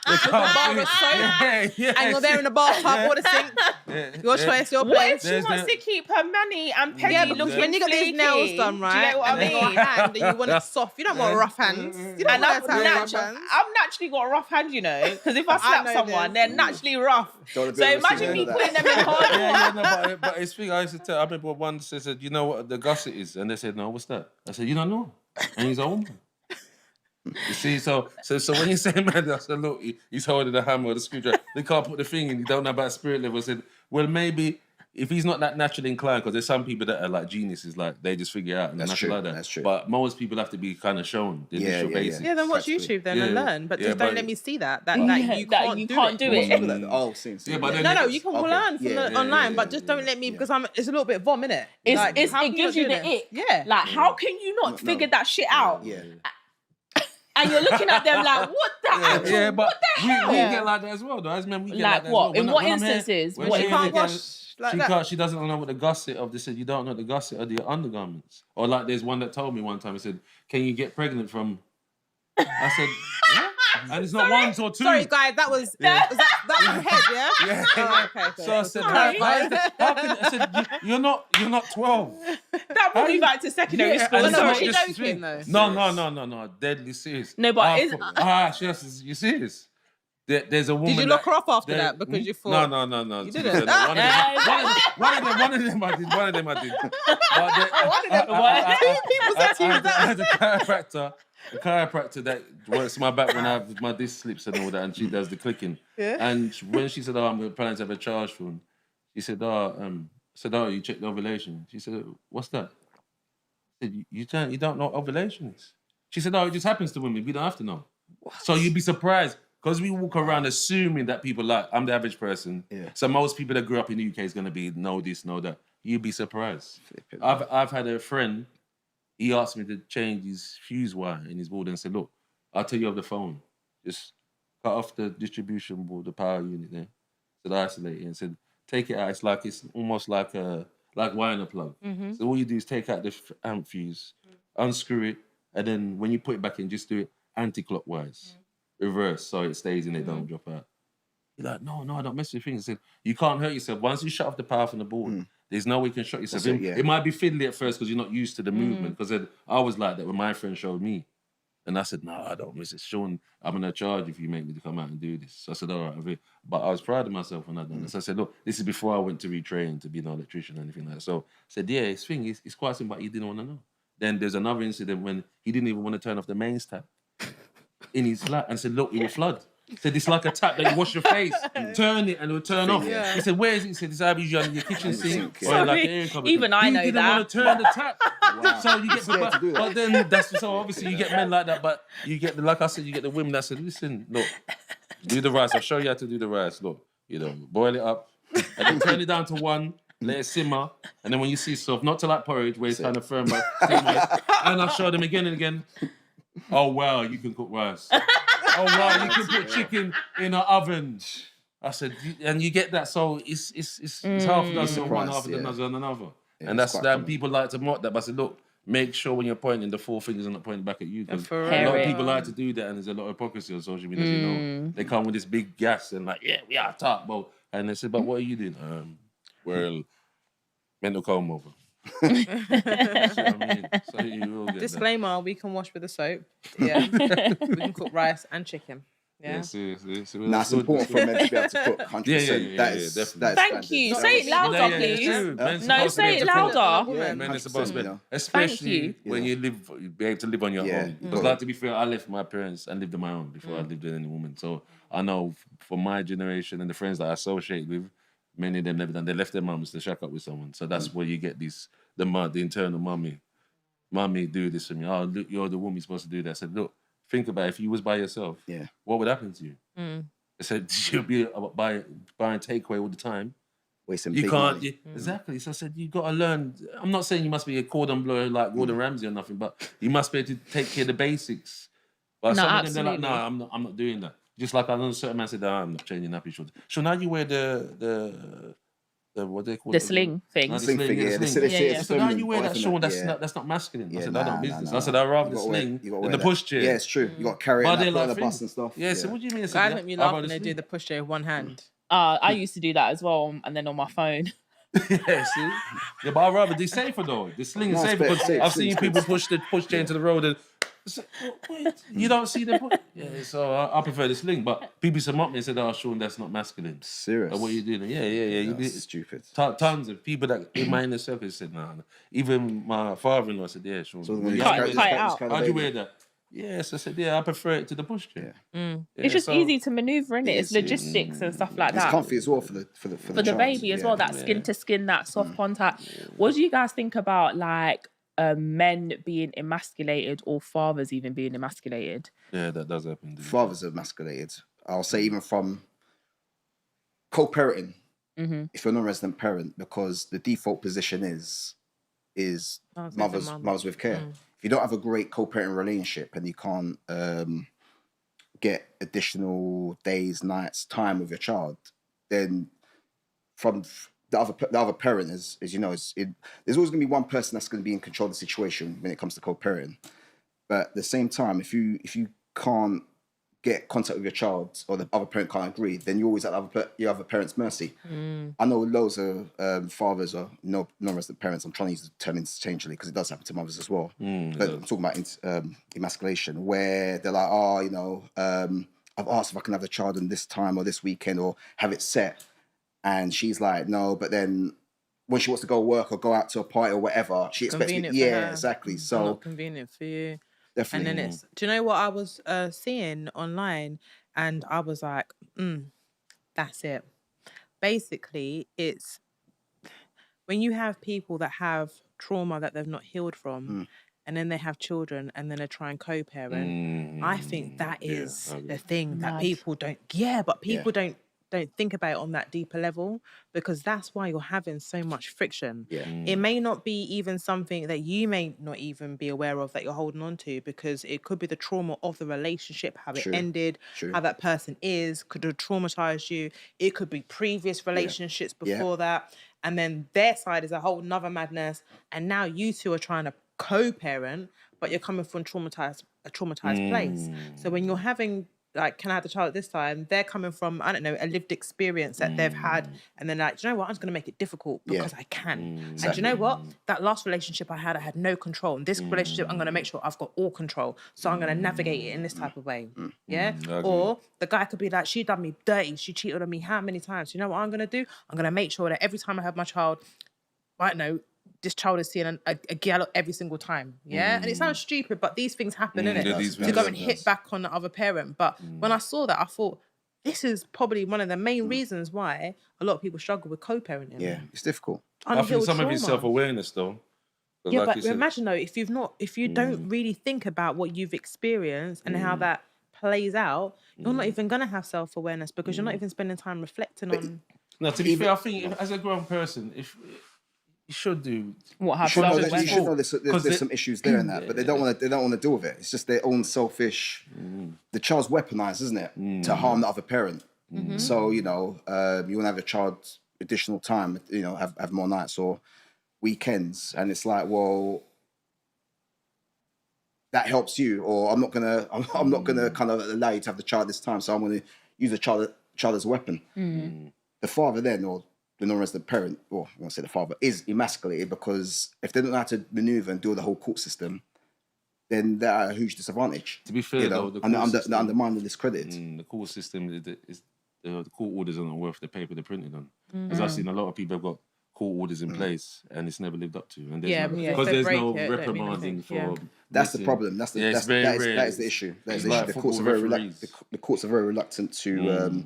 With a bar of soap. And you're there in the bathtub or the sink. Your choice, your place. What if she wants to keep her manny and Peggy looking when you got these nails done, right? Do you know what I mean? Your hand, and you want it soft. You don't want rough hands. You don't want to have rough hands. I've naturally got a rough hand, you know, because if I slap someone, they're naturally rough. So imagine me putting them in hard water. But it's thing I used to tell. I remember once they said, "You know what the gusset is?" And they said, "No, what's that?" I said, "You don't know." And he's a woman. You see, so when you say man, I said, look, he's holding the hammer or the screwdriver. They can't put the thing in. You don't know about spirit level. I said, well, maybe if he's not that naturally inclined, because there's some people that are like geniuses, like they just figure it out. And that's true. Like that. That's true. But most people have to be kind of shown the initial basics. Yeah, then watch YouTube then and learn. But just don't let me see that you can't do it. Oh, same. No, you can learn from online, but just don't let me because it's a little bit vom, innit? It gives you the ick. Yeah. Like, how can you not figure that shit out? Yeah. And you're looking at them like, what the actual? Yeah, but what the hell? We get like that as well, though. As men, we get like that what? as well. In what instances? What, you can't wash like that? She doesn't know what the gusset of. They said you don't know the gusset of the undergarments. Or like there's one that told me one time. He said, "Can you get pregnant from?" I said, "What?" And it's not once or two. Sorry, guys, that was that was head, yeah. Yeah. Oh, okay, cool. So I said, I said, you're not 12. That brought me back to secondary school. No, she's joking though. No, deadly serious. No, but you serious? There's a woman. Did you look her off after that because you thought? No. You didn't. One of them I did. People said to you that. I had a chiropractor that works my back when I have my disc slips and all that, and she does the clicking. Yeah. And when she said, I'm planning to have a charge for him, she said, you checked the ovulation. She said, what's that? I said, you don't know what ovulation is? She said, it just happens to women. We don't have to know. What? So you'd be surprised. Because we walk around assuming that people like, I'm the average person. Yeah. So most people that grew up in the UK is going to be, know this, know that. You'd be surprised. I've had a friend, he asked me to change his fuse wire in his board and said, look, I'll tell you over the phone. Just cut off the distribution board, the power unit there. Said isolate it and said, take it out. It's almost like wiring a plug. Mm-hmm. So all you do is take out the amp fuse, unscrew it, and then when you put it back in, just do it anti-clockwise. Reverse, so it stays in, it don't drop out. You're like, no, I don't mess with things. I said, you can't hurt yourself. Once you shut off the power from the board, there's no way you can shut yourself. It might be fiddly at first because you're not used to the movement. Because I was like that when my friend showed me. And I said, no, I don't miss it. Shaun, I'm going to charge if you make me to come out and do this. So I said, all right. But I was proud of myself when I done this. I said, look, this is before I went to retrain to be an electrician or anything like that. So I said, yeah, it's quite simple, but he didn't want to know. Then there's another incident when he didn't even want to turn off the mains tap in his flat and said, look, it will flood. He said, it's like a tap that you wash your face, turn it and it will turn off. Yeah. He said, where is it? He said, it's either usually on your kitchen sink or like an air cover. Even I know that. He didn't want to turn the tap. Wow. So you get but then so obviously you get men like that, but you get like I said, you get the women that said, listen, look, do the rice. I'll show you how to do the rice. Look, boil it up and then turn it down to 1. Let it simmer, and then when you see soft, not to like porridge where it's kind of firm, but and I'll show them again and again. Oh wow, you can cook rice. Oh wow, you can put chicken in an oven. I said, and you get that. So it's half a dozen on one, half a dozen on another. Yeah, and that's that. People like to mock that, but I said, look, make sure when you're pointing, the 4 fingers are not pointing back at you. Because a lot of people like to do that, and there's a lot of hypocrisy on social media. They come with this big gas and like, we are top, bro. And they said, but what are you doing? Well, mental comb over. Disclaimer: we can wash with the soap. Yeah, we can cook rice and chicken. Yeah, it's important for men to be able to cook. 100%. That is definitely. Thank you. Say it louder, please. No, say it louder. Men are supposed to be, especially when you be able to live on your own. Because, like, to be fair, I left my parents and lived on my own before I lived with any woman. So I know for my generation and the friends that I associate with, many of them never done. They left their mums to shack up with someone. So that's where you get this, the internal mummy do this for me. Oh, look, you're the woman, you're supposed to do that. I said, look, think about it. If you was by yourself, what would happen to you? I said, you'll be buying takeaway all the time. Wasting you can't. Exactly. So I said, you got to learn. I'm not saying you must be a cordon bleu like Gordon Ramsay or nothing, but you must be able to take care of the basics. But some of them, they're like, no, I'm not doing that. Just like I know certain man said, I'm not changing nappy shorts. So now you wear the what they call the it? sling thing. The sling thing, yeah. I said, "How you wear that, Shaun? Yeah. That's not masculine." I said, nah, "I don't business." nah. I said, "I'd rather You the gotta wear- sling you gotta than wear the that. pushchair." Yeah, it's true. You got to carry it But and they're put it on like, the bus and stuff. Yeah, so what do you mean? I said, Guys make me I'd laugh rather when they the do sling. the push with one hand. I used to do that as well, and then on my phone. Yeah, see? Yeah, but I'd rather be safer though. The sling is safer because I've seen people push chain into the road and you don't see them put. Yeah, so I prefer the sling. But people used to mock me and said, "Oh, Shaun, that's not masculine." Serious? Like, what are you doing? Yeah. You That's stupid. Tons of people that in my inner circle said, "No." Even my father-in-law said, "Yeah, Shaun." So cut it out. How'd you wear that? Yes, I said, yeah, I prefer it to the pushchair. Yeah. It's just easy to maneuver, innit? It's logistics and stuff like that. It's comfy as well for the baby as well. That skin to skin, that soft contact. What do you guys think about like men being emasculated or fathers even being emasculated? Yeah, that does happen. Fathers are emasculated. I'll say even from co-parenting, if you're a non-resident parent, because the default position is mothers with care. If you don't have a great co-parenting relationship and you can't get additional days, nights, time with your child, then from the other parent is you know, there's always going to be one person that's going to be in control of the situation when it comes to co-parenting. But at the same time, if you can't get contact with your child or the other parent can't agree, then you're always at your other parent's mercy. I know loads of fathers or non-resident parents, I'm trying to use the term interchangeably because it does happen to mothers as well. But I'm talking about emasculation, where they're like, oh, you know, I've asked if I can have the child on this time or this weekend or have it set. And she's like, no, but then when she wants to go work or go out to a party or whatever, she expects me. Yeah, exactly. So not convenient for you. Definitely. And then do you know what I was seeing online? And I was like, that's it. Basically, it's when you have people that have trauma that they've not healed from, and then they have children and then they try and co-parent. I think that is the thing that people don't. Yeah, but people don't think about it on that deeper level, because that's why you're having so much friction. It may not be even something that you may not even be aware of that you're holding on to, because it could be the trauma of the relationship, how it ended, how that person could have traumatized you. It could be previous relationships before that. And then their side is a whole nother madness. And now you two are trying to co-parent, but you're coming from a traumatized place. So when you're having, like, can I have the child at this time? They're coming from, I don't know, a lived experience that they've had. And then like, do you know what? I'm just going to make it difficult because I can. Exactly. And do you know what? That last relationship I had no control. And this relationship, I'm going to make sure I've got all control. So I'm going to navigate it in this type of way. Yeah? Or the guy could be like, she done me dirty. She cheated on me how many times? You know what I'm going to do? I'm going to make sure that every time I have my child, I don't know, this child is seeing a girl every single time, and it sounds stupid, but these things happen, innit? To go and hit back on the other parent. But when I saw that, I thought, this is probably one of the main reasons why a lot of people struggle with co-parenting. Yeah, it's difficult. I think some of it's self-awareness, though. Yeah, like but imagine though, if you don't really think about what you've experienced and how that plays out, you're not even gonna have self-awareness, because you're not even spending time reflecting on. No, to be fair, I think as a grown person, if you should do what have you should know there's some issues there in that, but they don't want to deal with it. It's just their own selfish. The child's weaponized, isn't it, to harm the other parent? So you know, you want to have a child additional time, you know, have more nights or weekends, and it's like, well, that helps you, or I'm not gonna kind of allow you to have the child this time, so I'm gonna use the child as a weapon. The father then, or the non-resident parent, or I want to say the father, is emasculated, because if they don't know how to maneuver and do the whole court system, then they're at a huge disadvantage. To be fair, though, they're undermined and discredited. The court system is the court orders are not worth the paper they're printed on. Because I've seen a lot of people have got court orders in place and it's never lived up to. And because there's no reprimanding for. That's the problem. That is the issue. The courts are very reluctant to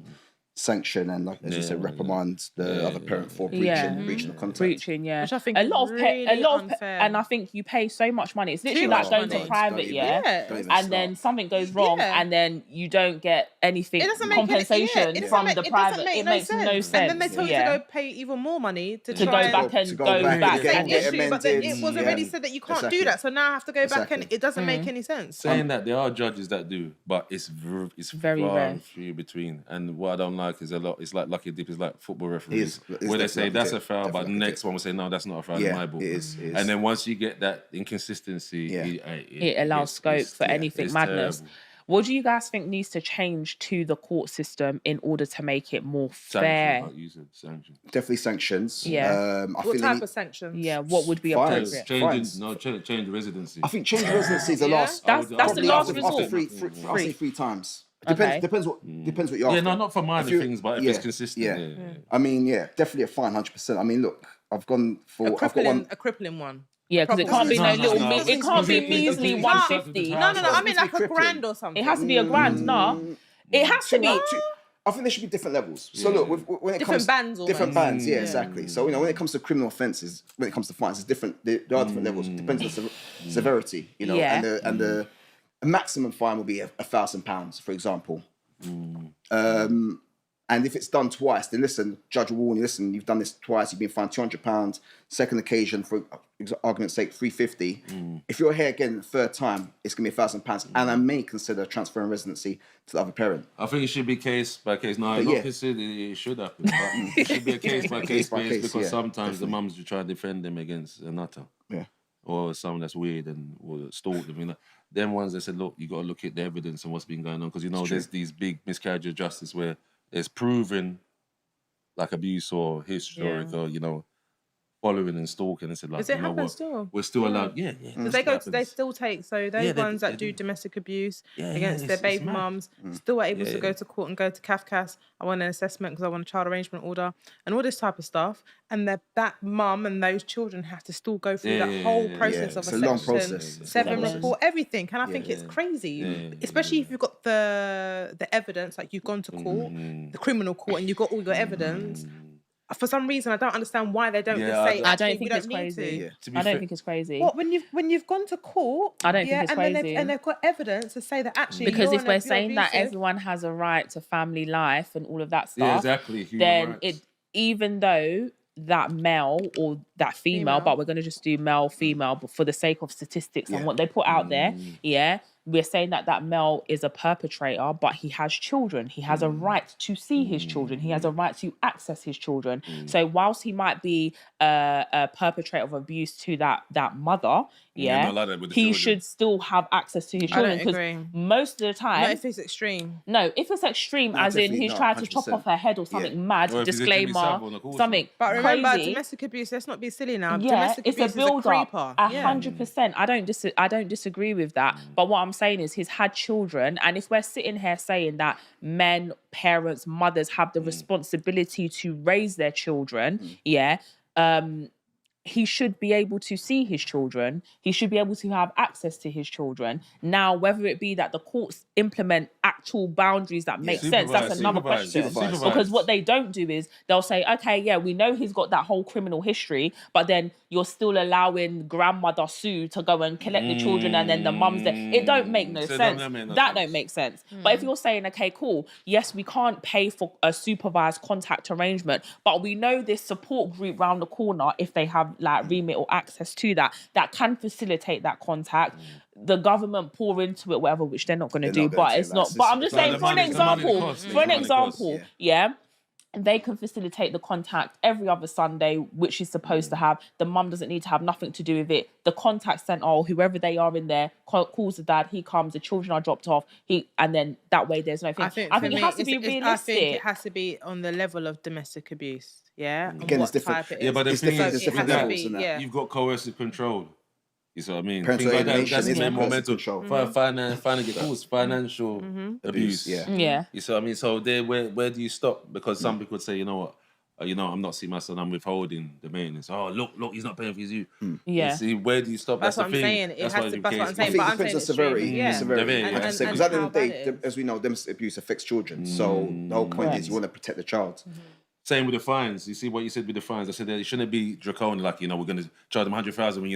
sanction and, like as you said, reprimand the other parent for breaching the contract. Which I think a lot of and I think you pay so much money. It's literally like going to private, and then something goes wrong, and then you don't get anything compensation from the private. It makes no sense. And then they tell you to go pay even more money to go back and go back. But then it was already said that you can't do that, so now I have to go back, and it doesn't make any sense. Saying that there are judges that do, but it's very rare, few between. And what I don't like like is a lot. It's like lucky dip. It's like football referees, where they say that's a foul, but the next one will say no, that's not a foul in my book. It is. And then once you get that inconsistency, it allows scope for anything madness. Terrible. What do you guys think needs to change to the court system in order to make it more fair? Sanctions. Definitely sanctions. Yeah. What type of sanctions? Yeah, what would be appropriate? Change residency. I think change residency is the last. That's the last resort. I'll say 3 times. Depends what you're after. Yeah, no, not for minor things, but if it's consistent. Yeah. I mean, definitely a fine, 100%. I mean, look, I've gone for a crippling one. Yeah, because it can't be it can't be measly 150. No. I mean like a grand or something. It has to be a grand. No, it has to be. I think there should be different levels. So look, when it comes bands, different bands, exactly. So when it comes to criminal offences, when it comes to fines, it's different. There are different levels. It depends on the severity, and the maximum fine will be £1,000, for example. And if it's done twice, then listen, judge will warn you, listen, you've done this twice, you've been fined £200. Second occasion, for argument's sake, £350. If you're here again the third time, it's going to be £1,000. And I may consider transferring residency to the other parent. I think it should be case by case. No, not considered it should happen. But it should be a case by case because sometimes the mums will try to defend them against a nutter. Yeah. Or someone that's weird and will stalk them. You know, them ones that said, look, you got to look at the evidence and what's been going on. Because, there's these big miscarriage of justice where it's proven like abuse or historical, following and stalking. And said, like, does it happen still? We're still allowed. Yeah. They still take, so those ones that do domestic abuse against their baby mums still are able to go to court and go to CAFCAS. I want an assessment because I want a child arrangement order and all this type of stuff. And that mum and those children have to still go through that whole process of a long Section process. 7 report, everything. And I think it's crazy, especially if you've got the evidence, like you've gone to court, the criminal court, and you've got all your evidence. For some reason, I don't understand why they don't just say. I don't think it's crazy. I don't think it's crazy. What when you've gone to court? I don't think it's crazy. And they've got evidence to say that actually. Because if we're saying that everyone has a right to family life and all of that stuff, then even though that male or that female, but we're going to just do male, female, but for the sake of statistics and what they put out there, we're saying that male is a perpetrator, but he has children. He has a right to see his children. He has a right to access his children. So whilst he might be a perpetrator of abuse to that mother, he should still have access to his children. Because most of the time... Not if it's extreme. No, if it's extreme, as in he's tried to chop off her head or something mad, disclaimer, something But remember, crazy. Domestic abuse, let's not be silly now. Yeah, Domestic it's abuse a build-up. 100%. I don't disagree with that. But what I'm saying is he's had children, and if we're sitting here saying that men, parents, mothers have the responsibility to raise their children, he should be able to see his children. He should be able to have access to his children. Now, whether it be that the courts implement actual boundaries that make sense, that's another question. Because what they don't do is they'll say, okay, we know he's got that whole criminal history, but then you're still allowing grandmother Sue to go and collect the children and then the mum's there. It don't make no sense. That don't make sense. But if you're saying, okay, cool, yes, we can't pay for a supervised contact arrangement, but we know this support group round the corner, if they have like remit or access to that can facilitate that contact. The government pour into it, whatever, which they're not going to do, but it's not. But I'm just saying, for an example, they can facilitate the contact every other Sunday, which is supposed to have. The mum doesn't need to have nothing to do with it. The contact centre, or whoever they are in there, calls the dad, he comes, the children are dropped off, and then that way there's no thing. I think it has to be realistic. I think it has to be on the level of domestic abuse. Yeah. Again, it's different. But the thing is, different levels in that. You've got coercive control. You see what I mean? Parental Things like that, alienation that's is more mental. Financial abuse. Yeah. You see what I mean? So there, where do you stop? Because some people would say, you know what? I'm not seeing my son, I'm withholding the maintenance. Oh, look, he's not paying for his youth. Yeah. You see, where do you stop? That's what I'm saying. That's what I'm saying. But it depends on severity. Severity. Because at the end of the day, as we know, domestic abuse affects children. So the whole point is you want to protect the child. Same with the fines. You see what you said with the fines? I said that it shouldn't be draconian, like, we're going to charge them 100,000 when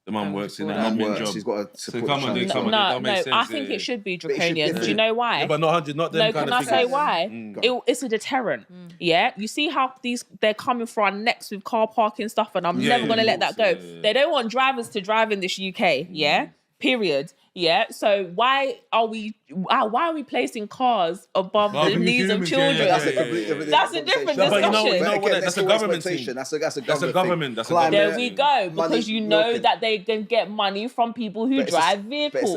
the mum works in that admin job. She's got to support the child. No, I think it should be draconian. Do you know why? Yeah, but not 100, not them kind of things. No, can I say why? It's a deterrent. Yeah? You see how they're coming for our necks with car parking stuff, and I'm never going to let that go. They don't want drivers to drive in this UK, period. Yeah. So why are we placing cars above the needs of children? That's a completely That's a different discussion. That's a government thing. That's a government thing. There we go. Because you know that they can get money from people who drive vehicles. But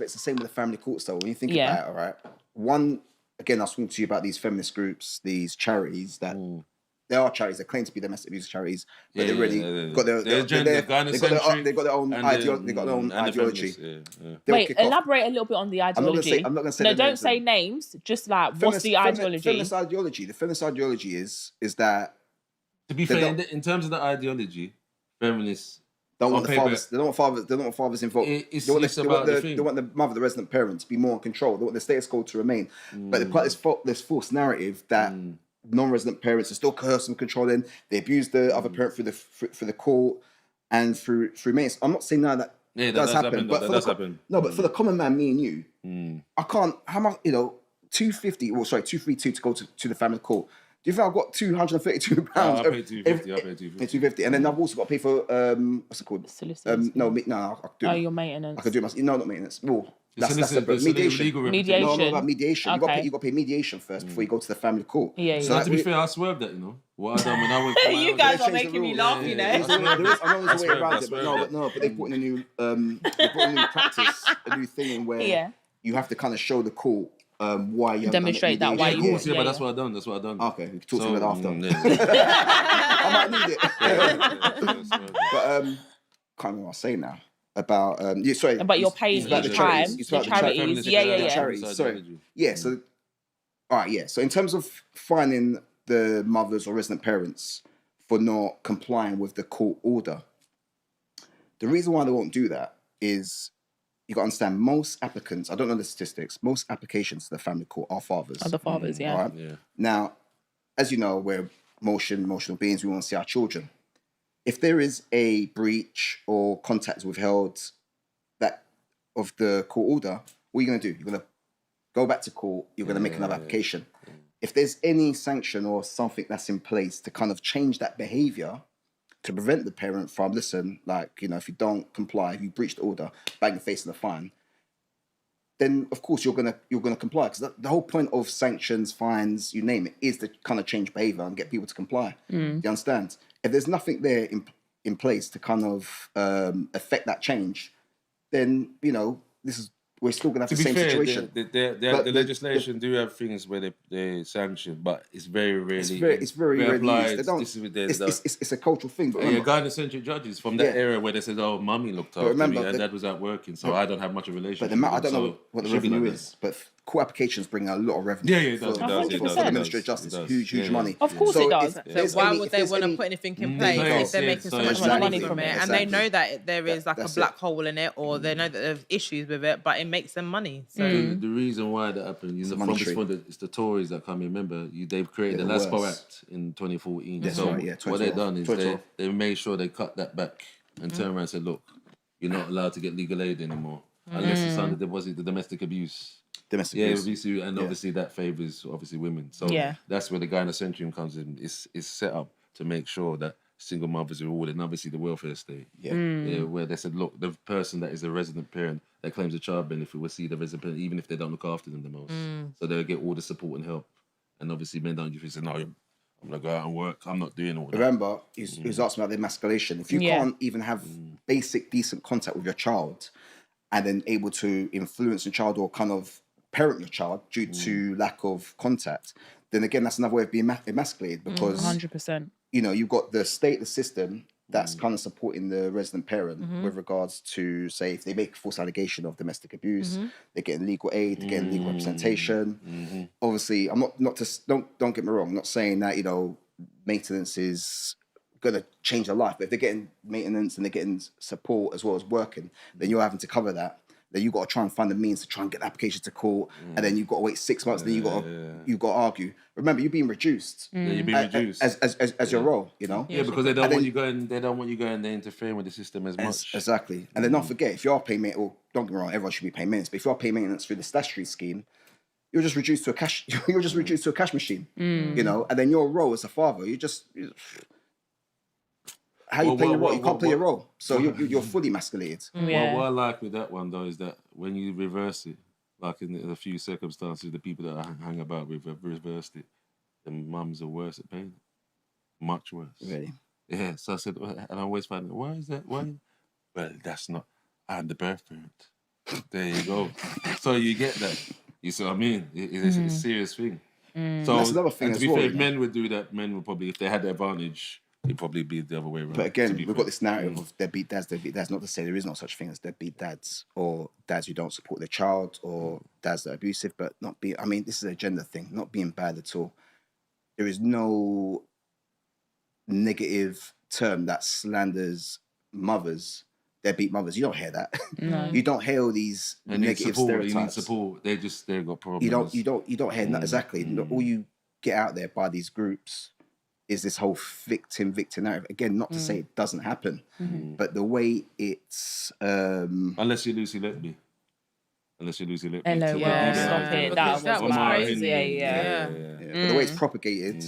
it's the same with the family courts, though. When you think about it, all right. One, again, I was talking to you about these feminist groups, these charities that. There are charities that claim to be domestic abuse charities, but they really got their own ideology. Wait, elaborate a little bit on the ideology. I'm not going to say. No, don't say names. Just like what's the ideology? The feminist ideology is that. To be fair, in terms of the ideology, feminists don't want the fathers. They don't want fathers involved. They want the mother, the resident parent, to be more in control. They want the status quo to remain. But they've got this false narrative that. Non-resident parents are still coerced and controlling. They abuse the other parent through the court and through mates. I'm not saying none of that does happen. But for the common man, me and you, I can't. How much? $232 to go to the family court. Do you think I've got £232? I pay £250. And then I've also got to pay for what's it called? No, I do. Your maintenance. I could do my not maintenance. Well, that's separate. Mediation. No, about mediation. Okay. You got to pay mediation first before you go to the family court. Yeah. So to be fair, I swerved that. What I done when I went. You guys are making me laugh. You know. I know there's a way around it, but they put in a new practice, a new thing in where you have to kind of show the court. Why you demonstrate that why you but that's what I done. Okay, we can talk to me after. I might need it. But can't remember what I was saying now about about your paid time, the charities. Charities. Sorry. Yeah. So, all right. Yeah. So in terms of fining the mothers or resident parents for not complying with the court order, the reason why they won't do that is. You got to understand, most applicants, I don't know the statistics, most applications to the family court are fathers. Are the fathers, yeah. Right? Yeah. Now, as you know, we're emotional beings, we want to see our children. If there is a breach or contact withheld of the court order, what are you going to do? You're going to go back to court, you're going to make another application. If there's any sanction or something that's in place to kind of change that behaviour, to prevent the parent from, listen, if you don't comply, if you breach the order, bang your face in the fine, then of course you're gonna comply, because the whole point of sanctions, fines, you name it, is to kind of change behaviour and get people to comply. You understand? If there's nothing there in place to kind of affect that change, then we're still gonna have the same situation. The legislation do have things where they sanction, but it's very rarely. It's very rarely used. It's a cultural thing. But remember, gynocentric judges from that era where they said, "Oh, mummy looked after me, and dad was out working, so I don't have much of a relationship." But I don't know what the revenue is, but court applications bring a lot of revenue. Yeah, it does. For the Ministry of Justice, huge money. Of course it does. So why would they want to put anything in place if they're making so much money from it, and they know that there is a black hole in it, or they know that there's issues with it, but it makes them money. So the reason why that happened, it's the Tories that come in. Remember, they've created the LASPO Act in 2014. That's so right, what they've done is they made sure they cut that back and turned around and said, look, you're not allowed to get legal aid anymore unless it's under the domestic abuse. And obviously that favours women. So that's where the gynocentrium comes in. It's set up to make sure that single mothers are all in, obviously the welfare state. Where they said, look, the person that is a resident parent that claims a child benefit will see the resident parent even if they don't look after them the most. So they'll get all the support and help. And obviously men don't just say, no, I'm gonna go out and work, I'm not doing all that. Remember, he was asking about the emasculation. If you can't even have basic decent contact with your child and then able to influence your child or kind of parent your child due to lack of contact, then again that's another way of being emasculated, because 100%. You've got the state, the system that's kind of supporting the resident parent with regards to, say, if they make a false allegation of domestic abuse, they're getting legal aid, they're getting legal representation. Obviously, I'm don't get me wrong, I'm not saying that maintenance is gonna change their life, but if they're getting maintenance and they're getting support as well as working, then you're having to cover that. Then you've got to try and find the means to try and get the application to court, and then you've got to wait 6 months. Then you've got to argue. Remember, you're being reduced. You're being reduced as your role. Yeah, because they don't want you going. They don't want you going there interfering with the system as much. Exactly. And then don't forget, if you are paying maintenance, or don't get me wrong, everyone should be paying maintenance. But if you are paying maintenance through the statutory scheme, you're just reduced to a cash. You're just reduced to a cash machine. And then your role as a father, how you play your role. You can't play your role, so you're fully emasculated. Yeah. What I like with that one though is that when you reverse it, like in a few circumstances, the people that I hang about with have reversed it. The mums are worse at pain, much worse. Really? Yeah. So I said, and I always find, why is that? Why? Well, that's not. I'm the birth parent. There you go. So you get that. You see what I mean? It's a serious thing. So that's another thing to as be well. fair, if men would do that, men would probably, if they had the advantage, it'd probably be the other way around. But again, we've got this narrative of deadbeat dads. Not to say there is no such thing as deadbeat dads or dads who don't support their child or dads that are abusive, but not be. I mean, this is a gender thing, not being bad at all. There is no negative term that slanders mothers, deadbeat mothers. You don't hear that. No. You don't hear all these negative stereotypes. You need support. They've got problems. You don't hear exactly. All you get out there by these groups is this whole victim narrative. Again, not to say it doesn't happen, but the way it's unless you're Lucy Letby. Unless you lose your lip. Hello, stop it. That was crazy. Yeah. But the way it's propagated.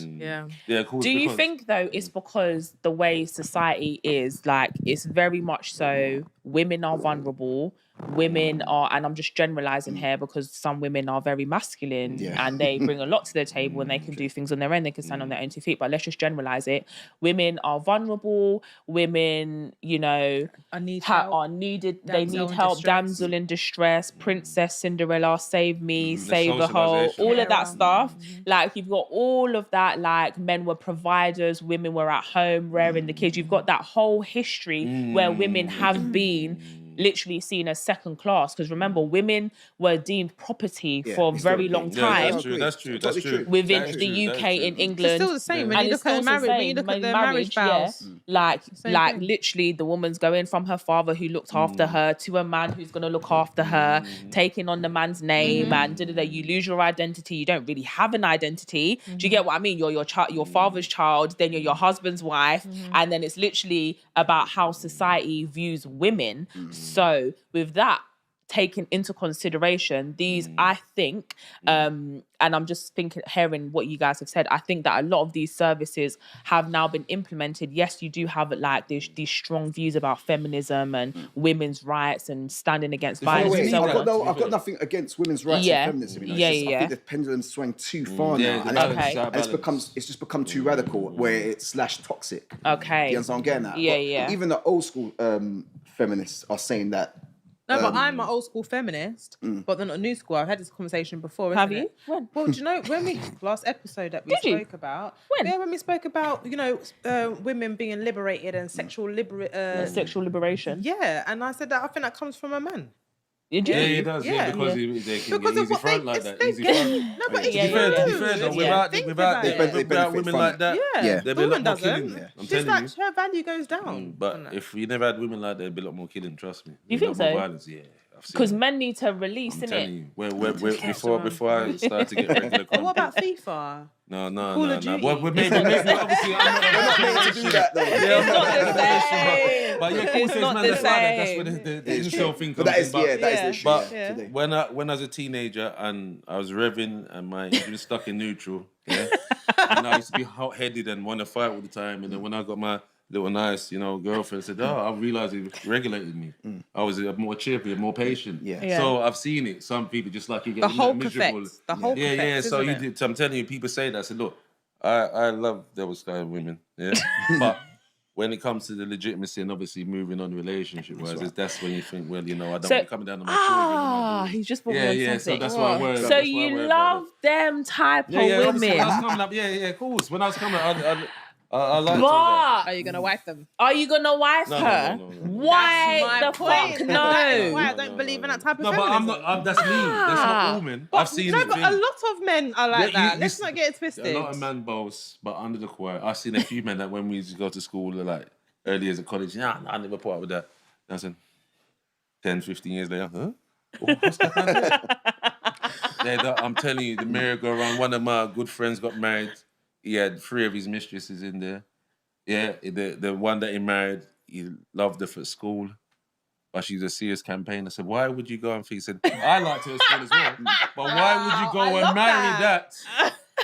Yeah, cool. Do you think though it's because the way society is, like, it's very much so women are vulnerable, women are, and I'm just generalizing here because some women are very masculine and they bring a lot to the table and they can do things on their own, they can stand on their own 2 feet, but let's just generalize it. Women are vulnerable, women, you know, are needed, they need help, damsel in distress, princess Cinderella, save me, save the whole, all of that stuff. Like, you've got all of that, like, men were providers, women were at home rearing the kids. You've got that whole history where women have been literally seen as second class, because remember, women were deemed property for a very long time. That's true. Within the UK, in England, it's still the same. When you look at the marriage vows, like literally, the woman's going from her father who looked after her to a man who's going to look after her, taking on the man's name, and you lose your identity. You don't really have an identity. Do you get what I mean? You're your father's child, then you're your husband's wife, and then it's literally about how society views women. So with that taken into consideration, these, I think, and I'm just hearing what you guys have said, I think that a lot of these services have now been implemented. Yes, you do have like these strong views about feminism and women's rights and standing against violence. I've got nothing against women's rights and feminism. You know? I think the pendulum's swung too far now, and it's just become too radical, where it's /toxic. Okay, you understand what I'm getting at? Yeah. Even the old school feminists are saying that. No, but I'm an old school feminist, but then not new school. I've had this conversation before. Have you? It? When? Well, do you know when we last episode that we spoke about? When? Yeah, when we spoke about women being liberated and sexual liberation. Yeah, and I said that I think that comes from a man. Yeah, he does. Yeah, because they can get easy front like that. Easy front. No, but to be fair, though, without women like that, there'd be a lot more killing. I'm telling you, her value goes down. But if we never had women like that, there'd be a lot more killing. Trust me. You think so? Violence, yeah. Because men need to release, innit? Before I start to get regular content. What about FIFA? No. Well, maybe obviously I'm not meant to do that though. It's not the same. But yeah, cool, that's where the incel thing comes in. That is the issue. But when I was a teenager and I was revving and my engine was stuck in neutral, and I used to be hot-headed and want to fight all the time, and then when I got my little nice, girlfriend said, I realised it regulated me. I was more cheerful, more patient. Yeah. So I've seen it. Some people just like you get miserable. The whole effect, so I'm telling you, people say that. I said, look, I love those kind of women. Yeah. But when it comes to the legitimacy and obviously moving on relationship-wise, that's when you think, well, I don't want to come down to my children. He's just brought on something. So that's why I worry. So you love them type of women. When I was coming up, of course. When I was coming up, I like that. Are you going to wife them? Are you going to wife her? No. Why the fuck no? Why I don't believe in that type of feminism. But I'm not, that's me. That's not all men. I've seen it. But a lot of men are like that. Let's not get it twisted. A lot of man boss, but under the quiet. I've seen a few men that when we used to go to school, like early years of college, I never put up with that. I said, 10, 15 years later, huh? What's that? I'm telling you, the merry-go-round. One of my good friends got married. He had 3 of his mistresses in there. Yeah, the one that he married, he loved her for school, but she's a serious campaigner. I said, why would you go and think? He said, I liked her at school as well, but why would you go and marry that?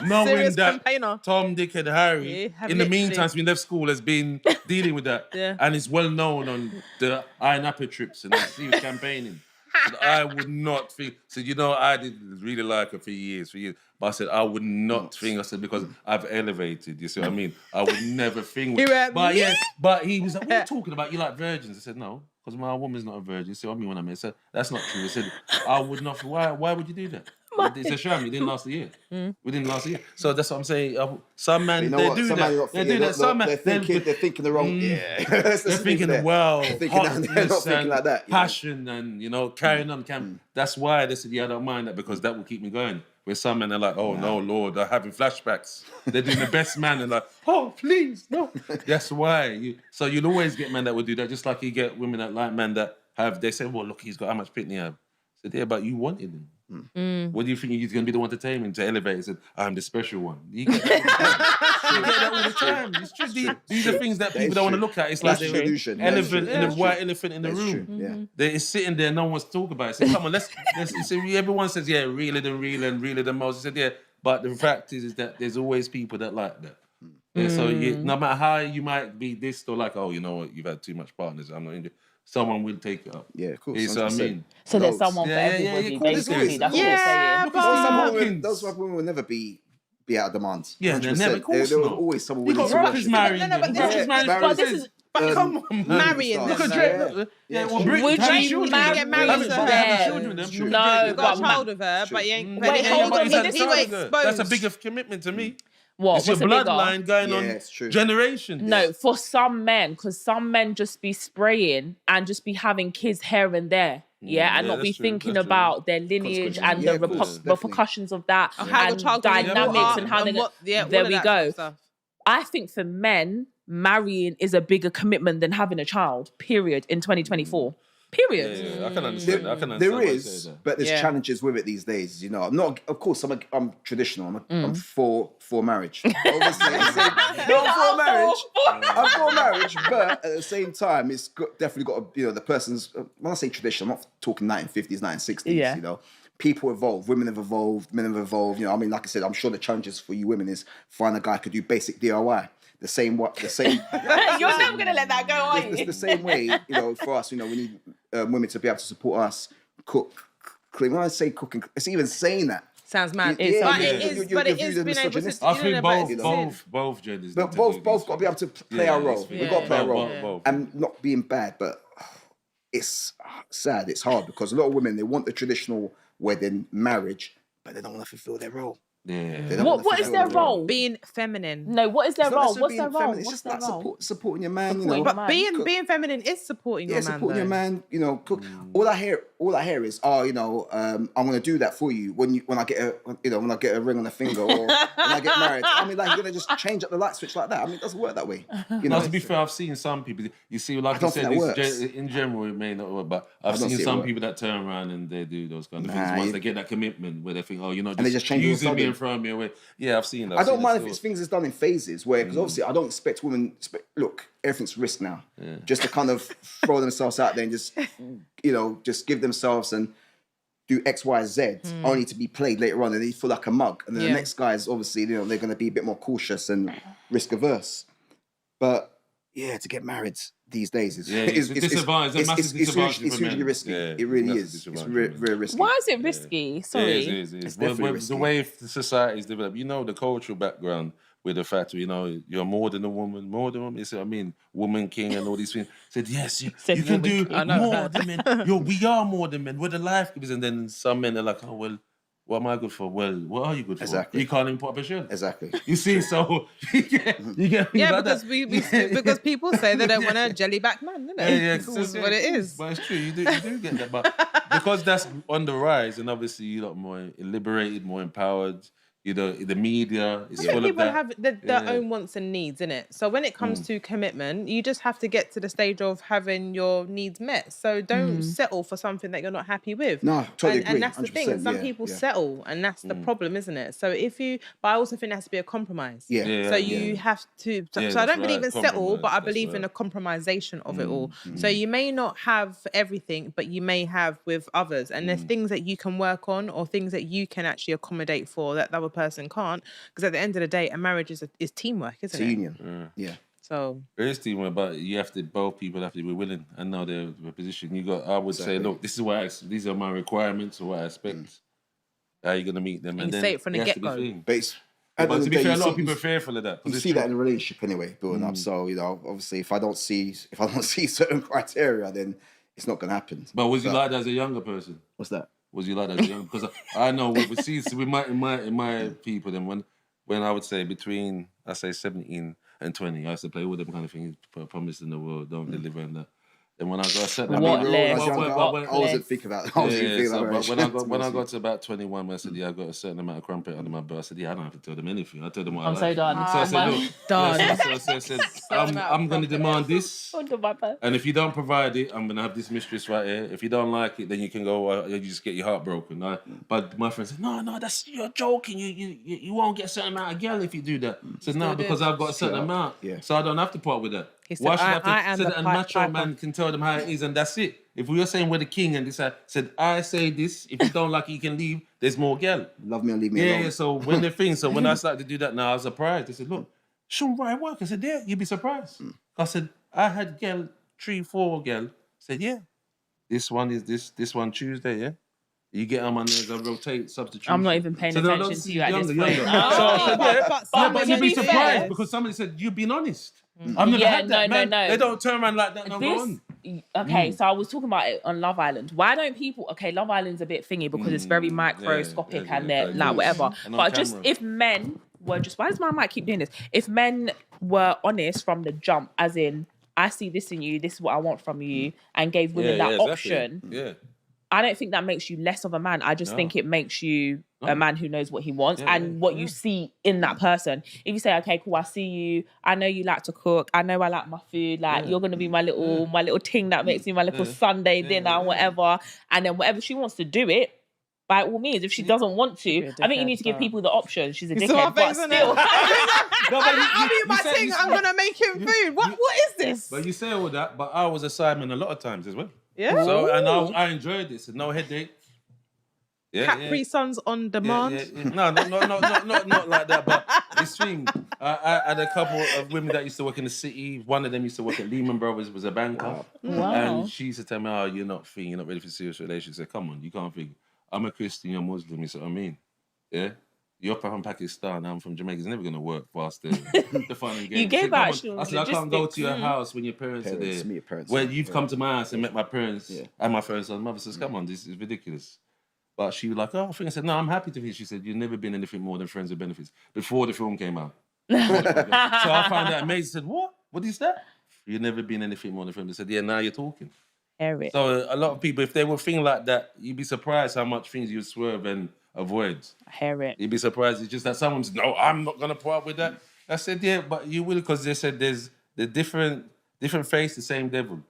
knowing Serious that campaigner. Tom, Dick, and Harry, in the meantime, since we left school, has been dealing with that, and it's well known on the Iron Apple trips and he was campaigning. So I would not think. So I did really like her for years. But I said I would not think. I said because I've elevated. You see what I mean? I would never think. But he was like, "What are you talking about? You like virgins?" I said, "No, because my woman's not a virgin." See what I mean when I said that's not true. I said I would not. Why would you do that? It's a shame. We didn't last a year. We didn't last a year. So that's what I'm saying. Some men they do that. They do that. Some men they're thinking the wrong. They're thinking the hotness and like that, passion and carrying on. That's why they said, I don't mind that because that will keep me going. Where some men are like, oh no, Lord, they're having flashbacks. They're doing the best man and like, oh please, no. That's why. So you'll always get men that will do that. Just like you get women that like men that have. They say, well, look, he's got how much pitney have. I said, yeah, but you wanted him. What do you think he's going to be the one to tame him, to elevate? He said, I'm the special one. You get that all the time. It's true. These are things that people don't want to look at. It's like the white elephant in the room. They're sitting there, no one's talking about it. Say, come on, let's everyone says, yeah, realer than most. He said, yeah, but the fact is that there's always people that like that. Yeah, so no matter how you might be this or like, oh, you know what, you've had too much partners, I'm not into it. Someone will take it up. Yeah, of course. You know what I mean? So there's someone for everybody, basically. That's what you're saying. Those women will never be out of demand. Yeah, they're never. Of course there will always someone willing to rush. Marrying. But this is. But come on, marrying. Look at Drake. Would you get married to her? No, you got a child with her, but you ain't. Wait, hold on. That's a bigger commitment to me. What? It's your bloodline going on generations. No, for some men, because some men just be spraying and just be having kids here and there. And not be thinking about their lineage and the repercussions of that and dynamics and how they there we go. I think for men, marrying is a bigger commitment than having a child, period, in 2024. Period. Yeah, I can understand. There is, but there's challenges with it these days. I'm not. Of course, I'm traditional. I'm for marriage. Obviously, I'm for marriage. But at the same time, it's definitely got to. The person's. When I say traditional, I'm not talking 1950s, 1960s. Yeah. People evolve. Women have evolved. Men have evolved. I mean, like I said, I'm sure the challenges for you women is find a guy who could do basic DIY. The same. You're never gonna let that go, are you? It's the same way, for us, we need women to be able to support us, cook, clean. When I say cooking, it's even saying that. Sounds mad. But it is being able to. I think both genders. But both got to be able to play our role. We've got to play our role, and not being bad. But it's sad. It's hard because a lot of women, they want the traditional wedding, marriage, but they don't want to fulfill their role. Yeah. What is their role? Being feminine. No, what is their role? What's their role? It's just like supporting your man. But being feminine is supporting your man. Supporting your man. Cook. All I hear is, I'm going to do that for you when I get a ring on the finger or when I get married. I mean, like you're going to just change up the light switch like that. I mean, it doesn't work that way. To be fair, I've seen some people. You see, like I said, in general it may not work, but I've seen some people that turn around and they do those kind of things once they get that commitment where they think, you're not just using me and throwing me away. Yeah, I've seen that. I don't mind if it's things that's done in phases where, because obviously I don't expect women. Look, everything's risk now. Yeah. Just to kind of throw themselves out there and just give themselves and do X, Y, Z, only to be played later on and they feel like a mug. And then the next guys, obviously, they're going to be a bit more cautious and risk averse. But to get married these days is it's hugely risky. Yeah, it really is. It's very risky. Why is it risky? Sorry. It is. The way the society is developed, the cultural background with the fact, you're more than a woman, You see what I mean? Woman king and all these things. Said, yes, you can do more than men. We are more than men. We're the life givers. And then some men are like, oh, well, what am I good for? Well, what are you good for? Exactly. You can't even put up a shirt. Exactly. You see, so you get because because people say they don't want a jellyback man, don't they? Yeah, that's what it is. But it's true, you do get that. But because that's on the rise, and obviously you're lot more liberated, more empowered. The media is full of that. People have their own wants and needs, innit? So when it comes to commitment, you just have to get to the stage of having your needs met. So don't settle for something that you're not happy with. No, totally agree. And that's the thing. Some people settle, and that's the problem, isn't it? So but I also think there has to be a compromise. So you have to. So I don't believe in settle, but I believe in a compromisation of it all. So you may not have everything, but you may have with others. And there's things that you can work on or things that you can actually accommodate for that other person can't. Because at the end of the day, a marriage is teamwork, isn't it? It's a union. Yeah. So it is teamwork, but both people have to be willing and know their position. I would say, look, this is these are my requirements or what I expect. How are you going to meet them? And you say it from the get-go. But to be fair, a lot of people are fearful of that. You see that in a relationship anyway, building up. So, obviously, if I don't see certain criteria, then it's not going to happen. But was you like that as a younger person? What's that? Was you like that as a younger? Because I know with my people, then when I would say between, I say 17 and 20, I used to play all them kind of things, promise in the world, don't deliver and that. And when I got a certain... I wasn't thinking about it. When I got to about 21, I said, I got a certain amount of crumpet under my belt. I said, I don't have to tell them anything. I told them what I like. I'm so done. So I said, look, I'm going to demand this. And if you don't provide it, I'm going to have this mistress right here. If you don't like it, then you can go, you just get your heart broken. But my friend said, no, you're joking. You won't get a certain amount of girl if you do that. I said, no, because I've got a certain amount. So I don't have to part with that. Why should I have to... So that a macho man can tell them how it is and that's it. If we were saying we're the king and this, I said, I say this, if you don't like it, you can leave, there's more girl. Love me or leave me alone. Yeah, so when I started to do that now, I was surprised. They said, look, Shaun, right work. I said, yeah, you'd be surprised. I said, I had girl, 3-4 girl. I said, yeah, this one is this one Tuesday, yeah? You get on my nerves, I rotate, substitute. I'm not even paying attention to you at this point. So I said, but you'd be surprised because somebody said, you've been honest. I've never had that, man. No. They don't turn around like that no go on. Okay, so I was talking about it on Love Island. Why don't people... Okay, Love Island's a bit thingy because it's very microscopic and they're like whatever. But just if men were just... Why does my mic keep doing this? If men were honest from the jump, as in, I see this in you, this is what I want from you, and gave women that option... Yeah. I don't think that makes you less of a man. I just think it makes you a man who knows what he wants and what you see in that person. If you say, okay, cool, I see you. I know you like to cook. I know I like my food. Like you're gonna be my little thing that makes me my little Sunday dinner, whatever. And then whatever she wants to do it, by all means. If she doesn't want to, I think you need to give people the option. She's a dickhead, but still. I'll be my thing. I'm gonna make him food. What is this? But you say all that, but I was a Simon a lot of times as well. Yeah. So and I enjoyed this. No headache. Yeah. Capri Suns on demand. Yeah. No, not like that. But this thing, I had a couple of women that used to work in the city. One of them used to work at Lehman Brothers, was a banker. Wow. And she used to tell me, "Oh, you're not ready for serious relations." I said, "Come on, you can't think. I'm a Christian, you're Muslim." You see what I mean? Yeah. You're from Pakistan, I'm from Jamaica. It's never going to work fast. The fun and games. You gave out. I said, I can't go to your house when your parents are there. Meet your parents. When you've come to my house and met my parents and my first son. Mother says, come on, this is ridiculous. But she was like, oh, I said, no, I'm happy to be. She said, you've never been anything more than friends with benefits before the film came out. So I found that amazing. I said, what? What is that? You've never been anything more than friends. I said, yeah, now you're talking. Eric. So a lot of people, if they were thinking like that, you'd be surprised how much things you'd swerve and avoid. Eric. You'd be surprised. It's just that someone said, no, I'm not going to part with that. I said, yeah, but you will, because they said there's the different face, the same devil.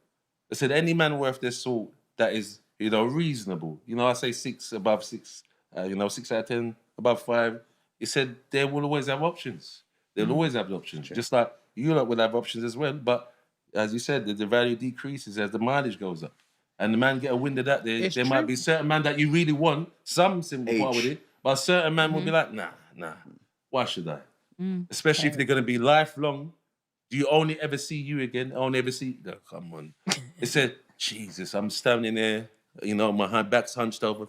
I said, any man worth their salt that is, reasonable. I say 6 above 6, 6 out of 10 above 5. He said, they will always have options. They'll always have options. Sure. Just like you lot will have options as well. But as you said, the value decreases as the mileage goes up. And the man get a wind of that. There might be certain man that you really want, some simple part with it, but a certain man will be like, nah, why should I? Especially if they're going to be lifelong. Do you only ever see you again? Only ever see... No, come on. They said, Jesus, I'm standing there, my back's hunched over,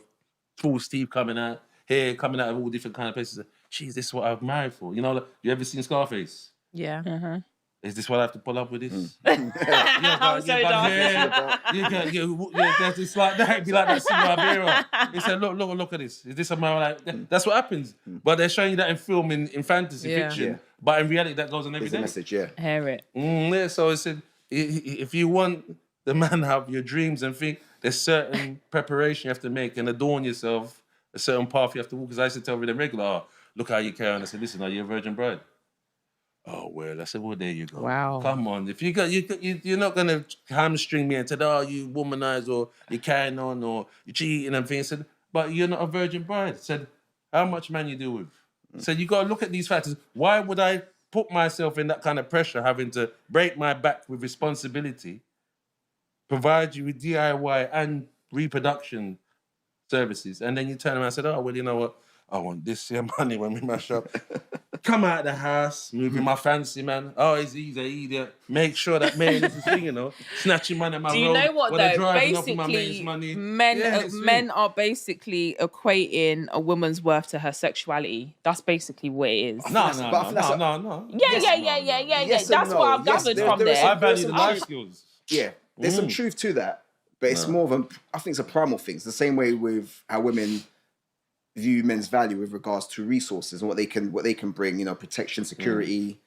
full Steve coming out, hair coming out of all different kind of places. Jeez, this is what I'm married for. You ever seen Scarface? Yeah. Uh-huh. Is this what I have to pull up with this? I'm so done. It's like that. It'd be like that scene with Iberia. He said, look at this. Is this a man like... That's what happens. But they're showing you that in film, in fantasy fiction. Yeah. But in reality, that goes on every day. It's a message, yeah. Hear it. So I said, if you want the man to have your dreams and think, there's certain preparation you have to make and adorn yourself, a certain path you have to walk. Because I used to tell them regular, look how you carry on. I said, listen, are you a virgin bride? Oh, well, I said, well, there you go. Wow. Come on. If you're not going to hamstring me and say, oh, you womanize or you're carrying on or you're cheating and things. I said, but you're not a virgin bride. I said, how much man you deal with? I said, you got to look at these factors. Why would I put myself in that kind of pressure, having to break my back with responsibility, provide you with DIY and reproduction services, and then you turn around and say, oh, well, you know what? I want this here money when we mash up. Come out of the house, moving my fancy man. Oh, he's an idiot. Make sure that man is the thing, you know. Snatching money at my road. Do you know what, though? Basically, men are basically equating a woman's worth to her sexuality. That's basically what it is. No. Yeah. That's what I've gathered from there. I value the life skills. Yeah, there's some truth to that, but it's more of I think it's a primal thing. It's the same way with how women view men's value with regards to resources and what they can bring, you know, protection, security,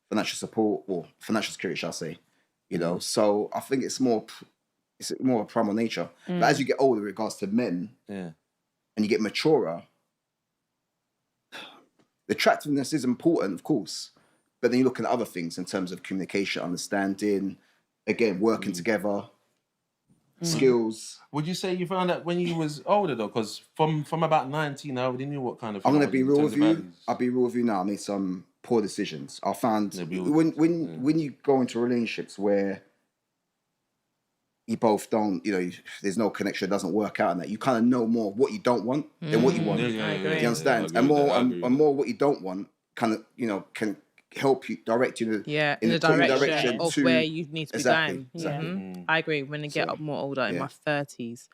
financial support, or financial security, shall I say, you know. So I think it's more a primal nature. But as you get older, in regards to men, and you get maturer, the attractiveness is important, of course, but then you look at other things in terms of communication, understanding, again, working together. Skills. Would you say you found that when you was older though? Because from about 19, I already knew what kind of. I'm gonna be real with you. I'll be real with you now. I made some poor decisions. I found when you go into relationships where you both don't, you know, there's no connection, it doesn't work out, and that you kind of know more what you don't want than what you want. Do you understand? And more what you don't want, kind of, you know, can help you, direct you in the direction of where you need to be going. Exactly. I agree. When I get up more older, in my 30s,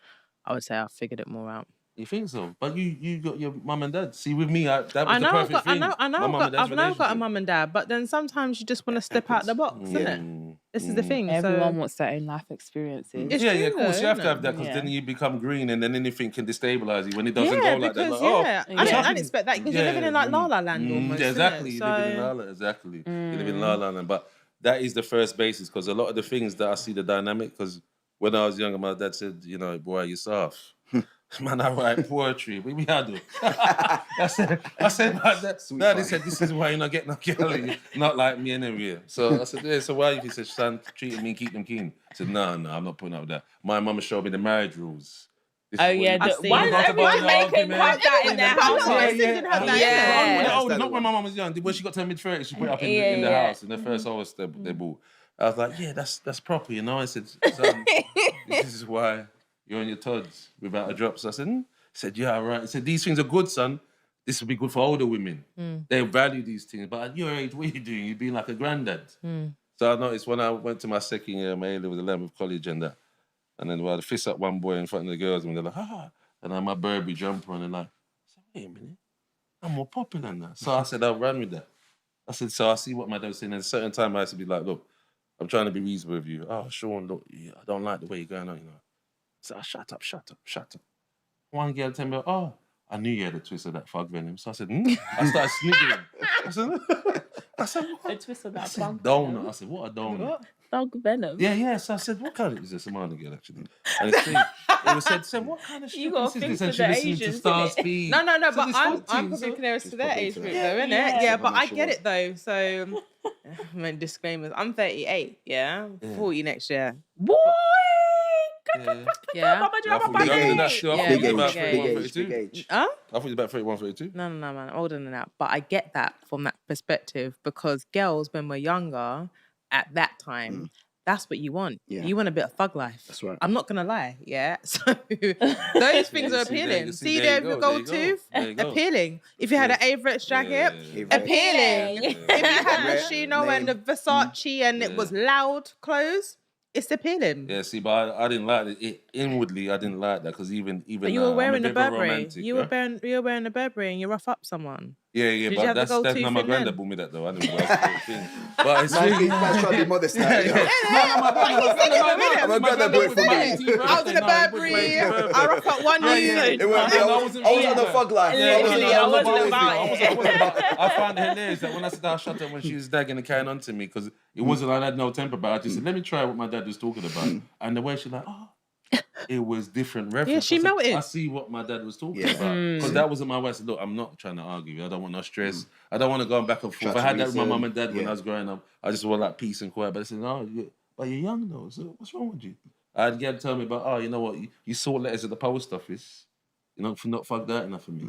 I would say I figured it more out. You think so? But you got your mum and dad. See, with me, that was the perfect thing. I know I've now got a mum and dad, but then sometimes you just want to step out the box, isn't it? This is the thing. Everyone wants their own life experiences. It's of true, course, you have to have that, because then you become green, and then anything can destabilize you when it doesn't go like that. I didn't expect that, because you're living in like La La Land almost. Exactly, you live in La La. Exactly, you live in La La Land. But that is the first basis, because a lot of the things that I see the dynamic. Because when I was younger, my dad said, you know, boy, you're soft. Man, I write poetry. We had to. I said, Dad, he said, this is why you're not getting a girl. Not like me anyway. So I said, yeah, so why? He said, son, treating me, keep them keen. I said, no, I'm not putting up with that. My mum showed me the marriage rules. Why is everyone making that in their house? Not when my mum was young. When she got to mid-30s, she put it up in the house, in the first house they bought. I was like, yeah, that's proper, you know. I said, son, this is why you're on your tods without a drop. So I said, He said, yeah, right. He said, these things are good, son. This would be good for older women. They value these things. But at your age, what are you doing? You're being like a granddad. So I noticed when I went to my second year, my A-level, 11th college and that, and then I fist up one boy in front of the girls, and they're like, and I had my Burberry jumper on, and like, I said, wait a minute, I'm more popular than that. So I said, I'll run with that. I said, so I see what my dad was saying. And at a certain time, I used to be like, look, I'm trying to be reasonable with you. Oh, Shaun, look, I don't like the way you're going on, you know. So I shut up. One girl told me, oh, I knew you had a twist of that fog venom. So I said, I started sniggering. I said, what? A twist of that fog venom? Donut. I said, what a donut? What? Fog venom? Yeah. So I said, what kind of... Is this a Somali girl, actually? And it was said, what kind of shit is this? And she listened to Stars P. No, but I'm probably closest to their age group, though, innit? Yeah, but I get it, though. So, disclaimers. I'm 38, 40 next year. Boy! Yeah. Big age. I thought you were about 31, 32. No, man. Older than that. But I get that from that perspective, because girls, when we're younger, at that time, that's what you want. Yeah. You want a bit of thug life. That's right. I'm not going to lie, yeah? So those things are appealing. See there, the gold tooth? Appealing. If you had an Averett jacket, appealing. If you had Moschino and the Versace and it was loud clothes, it's appealing. Yeah, see, but I didn't like it. Inwardly, I didn't like that, because even but you were wearing a Burberry. You were wearing a Burberry and you rough up someone. Yeah, but that's not my granddad bought me that, though. I didn't wear that thing. But it's really... Man's trying to be modest now. I'm a granddad boy for me. I was in a Burberry. I rough up one year. I was on the fog life. I wasn't about it. I found it hilarious that when I said I shut up when she was dagging and carrying on to me, because it wasn't like I had no temper, but I just said, let me try what my dad was talking about. And the way she's like, it was different reference. Yeah, she melted. I see what my dad was talking about. Because that wasn't my way. I said, look, I'm not trying to argue. I don't want no stress. I don't want to go back and forth. I had that with my mum and dad when I was growing up. I just want like peace and quiet. But I said, no, but you're young though. So what's wrong with you? I had girl tell me about, you know what? You saw letters at the post office. You know, for not fuck that enough for me.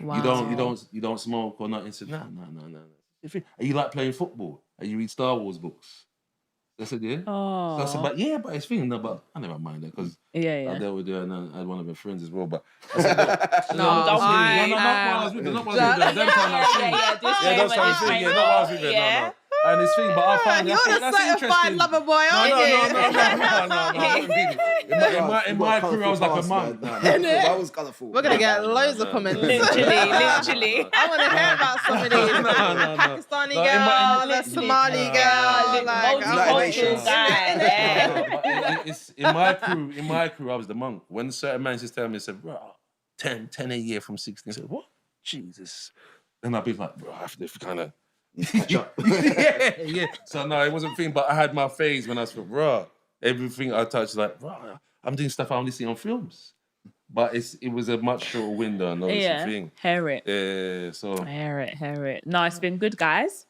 Wow. You don't smoke or nothing. I said, no. You like playing football? You read Star Wars books? I said, yeah. Oh. So I said, but it's thing. No, but I never mind that because I dealt with her and I had one of her friends as well. But I said, not while I was with her. Not while I was with her. Them kind of thing. Those kind of thing. Yeah, not while I was with her. No. And this thing, but I found you're the certified lover boy, aren't No. In my career, I was like a monk. That was colourful. We're gonna get loads of comments. Literally. I want to hear about some of these. Pakistani girl, the Somali girl. In my crew, I was the monk. When certain man just tell me, said, bro, 10 a year from 16. I said, what? Jesus. Then I'd be like, bro, I have to kind of. yeah. So no, it wasn't thing, but I had my phase when I was like, raw. Everything I touched, like, raw. I'm doing stuff I only see on films. But it was a much shorter window and all this thing. Hear it. Yeah, so. Hear it. No, it's been good, guys.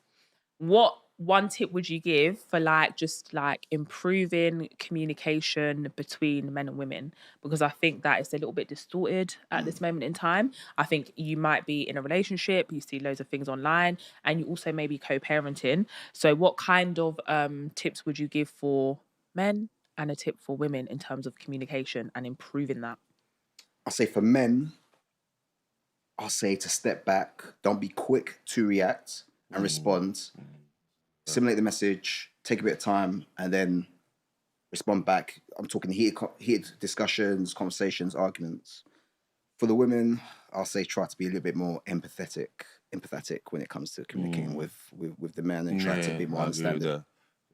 What one tip would you give for just improving communication between men and women? Because I think that it's a little bit distorted at this moment in time. I think you might be in a relationship, you see loads of things online, and you also may be co-parenting. So what kind of tips would you give for men and a tip for women in terms of communication and improving that? I'll say for men, I'll say to step back, don't be quick to react and respond. Simulate the message, take a bit of time, and then respond back. I'm talking heated discussions, conversations, arguments. For the women, I'll say try to be a little bit more empathetic when it comes to communicating with the men and try to be more understanding.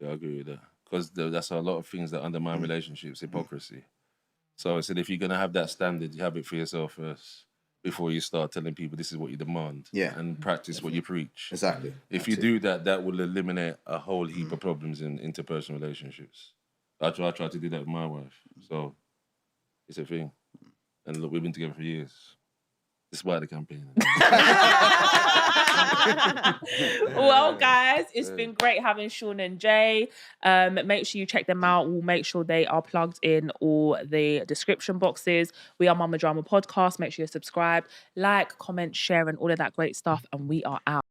I agree with that. Because that's a lot of things that undermine relationships, hypocrisy. So I said, if you're going to have that standard, you have it for yourself first before you start telling people this is what you demand and practice what you preach. Exactly. If you do that, that will eliminate a whole heap of problems in interpersonal relationships. I try to do that with my wife. So it's a thing. And look, we've been together for years. Despite the campaign. Well, guys, it's been great having Shaun and Jay. Make sure you check them out. We'll make sure they are plugged in all the description boxes. We are Mama Drama Podcast. Make sure you subscribe, like, comment, share, and all of that great stuff. And we are out.